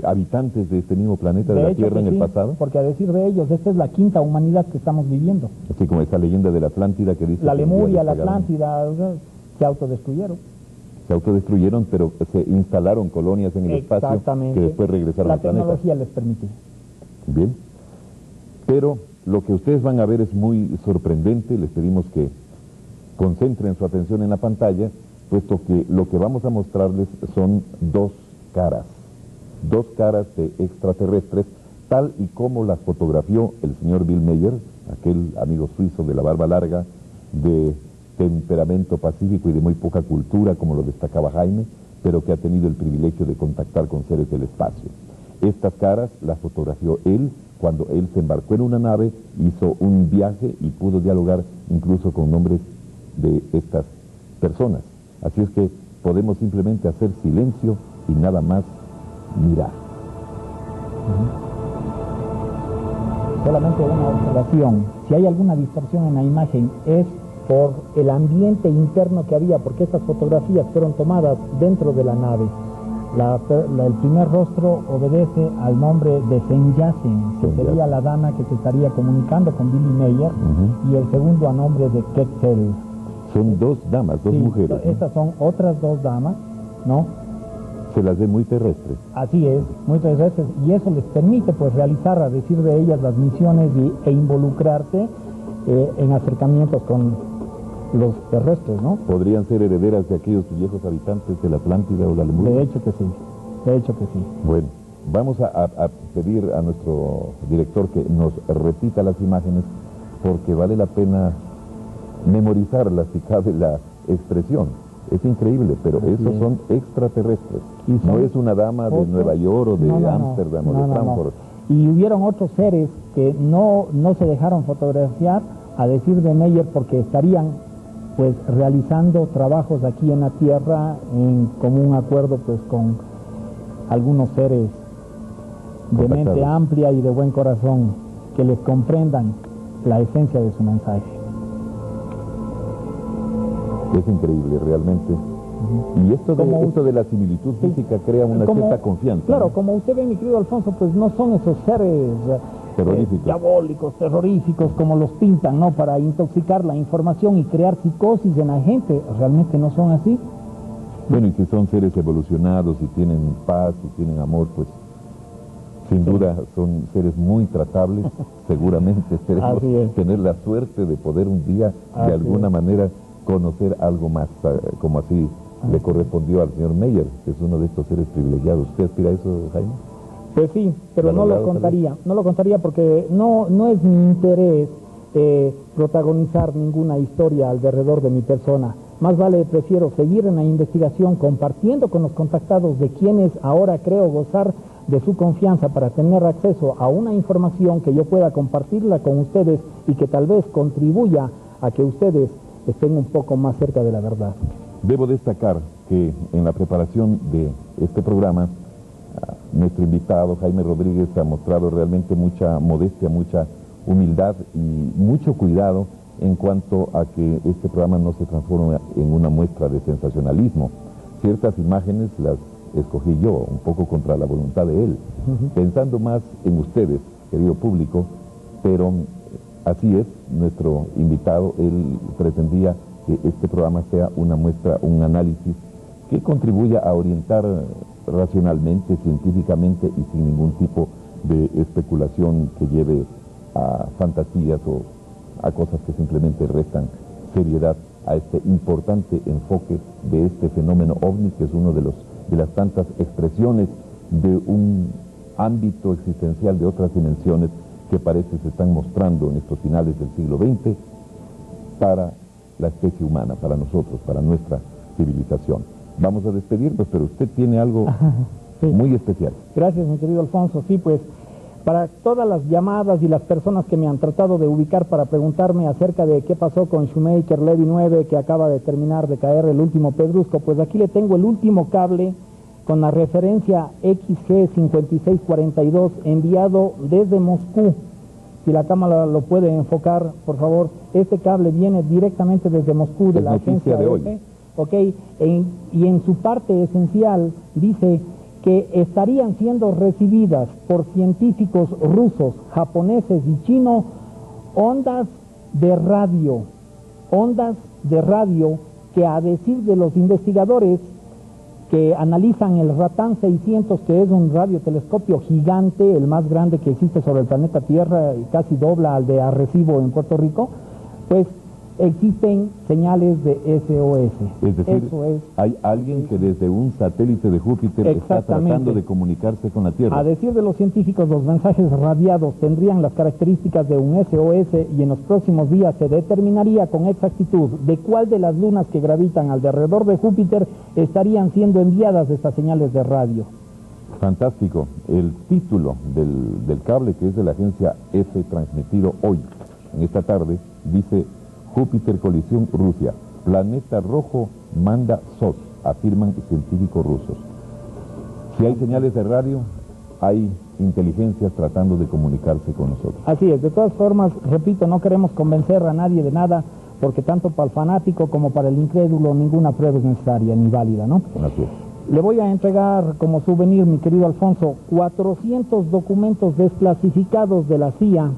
A: habitantes de este mismo planeta de la Tierra en el pasado.
B: Porque a decir de ellos, esta es la quinta humanidad que estamos viviendo.
A: Así como esa leyenda de la Atlántida que dice...
B: La Lemuria, la Atlántida, se autodestruyeron.
A: Se autodestruyeron, pero se instalaron colonias en el espacio que después regresaron al planeta.
B: La tecnología les permite.
A: Bien. Pero lo que ustedes van a ver es muy sorprendente. Les pedimos que concentren su atención en la pantalla, puesto que lo que vamos a mostrarles son dos caras de extraterrestres, tal y como las fotografió el señor Bill Meier, aquel amigo suizo de la barba larga, de temperamento pacífico y de muy poca cultura, como lo destacaba Jaime, pero que ha tenido el privilegio de contactar con seres del espacio. Estas caras las fotografió él cuando él se embarcó en una nave, hizo un viaje y pudo dialogar incluso con nombres de estas personas. Así es que podemos simplemente hacer silencio y nada más mirar.
B: Solamente una observación. Si hay alguna distorsión en la imagen es por el ambiente interno que había, porque estas fotografías fueron tomadas dentro de la nave. El primer rostro obedece al nombre de Feng Yasen, que sería la dama que se estaría comunicando con Billy Meier, y el segundo a nombre de Quetzal.
A: Son dos damas, dos mujeres.
B: Estas son otras dos damas, ¿no?
A: Se las ve muy terrestres.
B: Así es, muy terrestres, y eso les permite pues realizar, a decir de ellas, las misiones e involucrarse en acercamientos con los terrestres, ¿no?
A: ¿Podrían ser herederas de aquellos viejos habitantes de la Atlántida o la Lemuria?
B: De hecho que sí, de hecho que sí.
A: Bueno, vamos a pedir a nuestro director que nos repita las imágenes, porque vale la pena memorizarlas si cabe la expresión. Es increíble, pero esos son extraterrestres. No es una dama de Nueva York o de Ámsterdam o de Frankfurt.
B: Y hubieron otros seres que no se dejaron fotografiar, a decir de Meier, porque estarían pues realizando trabajos aquí en la Tierra en común acuerdo pues con algunos seres de mente amplia y de buen corazón que les comprendan la esencia de su mensaje.
A: Es increíble realmente. Y esto de la similitud física crea una cierta confianza.
B: Claro, ¿no? Como usted ve, mi querido Alfonso, pues no son esos seres diabólicos, terroríficos, como los pintan, ¿no? Para intoxicar la información y crear psicosis en la gente. Realmente no son así.
A: Bueno, y si son seres evolucionados y tienen paz y tienen amor, pues sin duda son seres muy tratables. Seguramente esperemos tener la suerte de poder un día de alguna manera conocer algo más, como así le correspondió al señor Meier, que es uno de estos seres privilegiados. ¿Usted aspira a eso, Jaime?
B: Pues sí, pero no lo contaría porque no es mi interés protagonizar ninguna historia alrededor de mi persona. más vale prefiero seguir en la investigación, compartiendo con los contactados de quienes ahora creo gozar de su confianza para tener acceso a una información que yo pueda compartirla con ustedes y que tal vez contribuya a que ustedes estén un poco más cerca de la verdad.
A: Debo destacar que en la preparación de este programa, nuestro invitado Jaime Rodríguez ha mostrado realmente mucha modestia, mucha humildad y mucho cuidado en cuanto a que este programa no se transforme en una muestra de sensacionalismo. Ciertas imágenes las escogí yo, un poco contra la voluntad de él, pensando más en ustedes, querido público, pero así es, nuestro invitado, él pretendía que este programa sea una muestra, un análisis que contribuya a orientar racionalmente, científicamente y sin ningún tipo de especulación que lleve a fantasías o a cosas que simplemente restan seriedad a este importante enfoque de este fenómeno OVNI, que es uno de las tantas expresiones de un ámbito existencial de otras dimensiones que parece se están mostrando en estos finales del siglo XX para la especie humana, para nosotros, para nuestra civilización. Vamos a despedirnos, pero usted tiene algo muy especial.
B: Gracias, mi querido Alfonso. Sí, pues, para todas las llamadas y las personas que me han tratado de ubicar para preguntarme acerca de qué pasó con Shoemaker Levy 9, que acaba de terminar de caer el último pedrusco, pues aquí le tengo el último cable con la referencia XG5642 enviado desde Moscú. Si la cámara lo puede enfocar, por favor. Este cable viene directamente desde Moscú, de la agencia
A: de hoy.
B: Y en su parte esencial dice que estarían siendo recibidas por científicos rusos, japoneses y chinos ondas de radio que, a decir de los investigadores que analizan el Ratán 600, que es un radiotelescopio gigante, el más grande que existe sobre el planeta Tierra y casi dobla al de Arecibo en Puerto Rico, pues existen señales de SOS.
A: Es decir,
B: eso es,
A: hay alguien que desde un satélite de Júpiter está tratando de comunicarse con la Tierra.
B: A decir de los científicos, los mensajes radiados tendrían las características de un SOS y en los próximos días se determinaría con exactitud de cuál de las lunas que gravitan alrededor de Júpiter estarían siendo enviadas estas señales de radio.
A: Fantástico. El título del cable, que es de la agencia F, transmitido hoy, en esta tarde, dice: Júpiter colisión Rusia, planeta rojo manda SOS, afirman científicos rusos. Si hay señales de radio, hay inteligencias tratando de comunicarse con nosotros.
B: Así es. De todas formas, repito, no queremos convencer a nadie de nada, porque tanto para el fanático como para el incrédulo ninguna prueba es necesaria ni válida, ¿no?
A: Así es.
B: Le voy a entregar como souvenir, mi querido Alfonso, 400 documentos desclasificados de la CIA,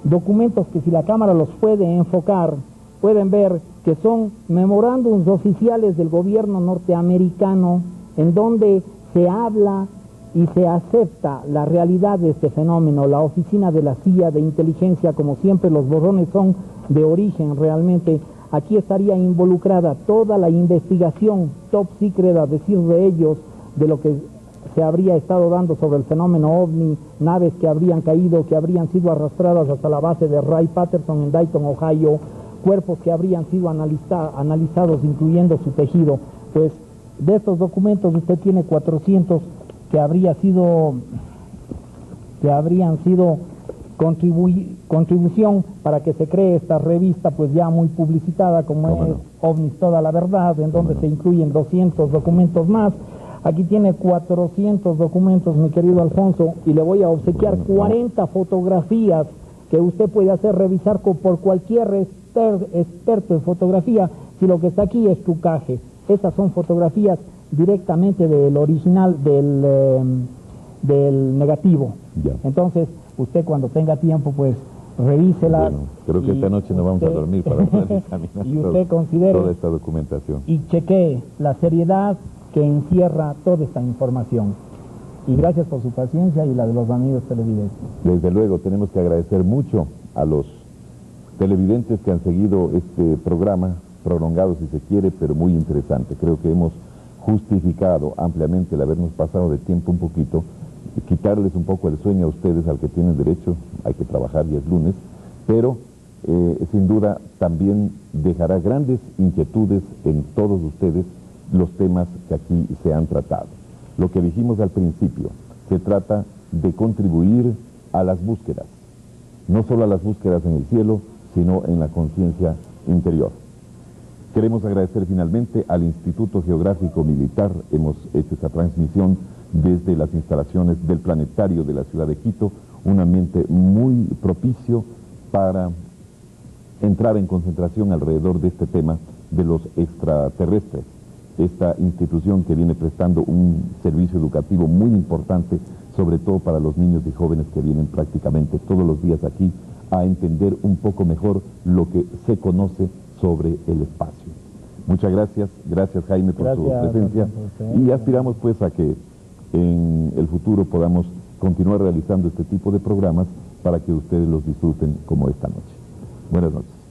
B: documentos que, si la cámara los puede enfocar, pueden ver que son memorándums oficiales del gobierno norteamericano, en donde se habla y se acepta la realidad de este fenómeno. La oficina de la CIA de inteligencia, como siempre, los borrones son de origen realmente. Aquí estaría involucrada toda la investigación top secret, a decir de ellos, de lo que se habría estado dando sobre el fenómeno OVNI, naves que habrían caído, que habrían sido arrastradas hasta la base de Wright-Patterson en Dayton, Ohio, cuerpos que habrían sido analizados, incluyendo su tejido. Pues de estos documentos usted tiene 400 que habrían sido contribución para que se cree esta revista, pues ya muy publicitada, como es OVNIs Toda la Verdad, en donde se incluyen 200 documentos más. Aquí tiene 400 documentos, mi querido Alfonso, y le voy a obsequiar 40 fotografías que usted puede hacer revisar por cualquier experto en fotografía, si lo que está aquí es trucaje. Estas son fotografías directamente del original, del negativo.
A: Ya.
B: Entonces, usted cuando tenga tiempo, pues revísela.
A: Bueno, creo que esta noche no vamos a dormir para poder examinar
B: y usted considere
A: toda esta documentación.
B: Y chequee la seriedad que encierra toda esta información. Y gracias por su paciencia y la de los amigos televidentes.
A: Desde luego, tenemos que agradecer mucho a los televidentes que han seguido este programa, prolongado si se quiere, pero muy interesante. Creo que hemos justificado ampliamente el habernos pasado de tiempo un poquito, quitarles un poco el sueño a ustedes, al que tienen derecho. Hay que trabajar, ya es lunes, pero sin duda también dejará grandes inquietudes en todos ustedes los temas que aquí se han tratado. Lo que dijimos al principio, se trata de contribuir a las búsquedas, no solo a las búsquedas en el cielo, sino en la conciencia interior. Queremos agradecer finalmente al Instituto Geográfico Militar. Hemos hecho esta transmisión desde las instalaciones del planetario de la ciudad de Quito, un ambiente muy propicio para entrar en concentración alrededor de este tema de los extraterrestres. Esta institución que viene prestando un servicio educativo muy importante, sobre todo para los niños y jóvenes que vienen prácticamente todos los días aquí a entender un poco mejor lo que se conoce sobre el espacio. Muchas gracias, gracias Jaime por su presencia y aspiramos pues a que en el futuro podamos continuar realizando este tipo de programas para que ustedes los disfruten como esta noche. Buenas noches.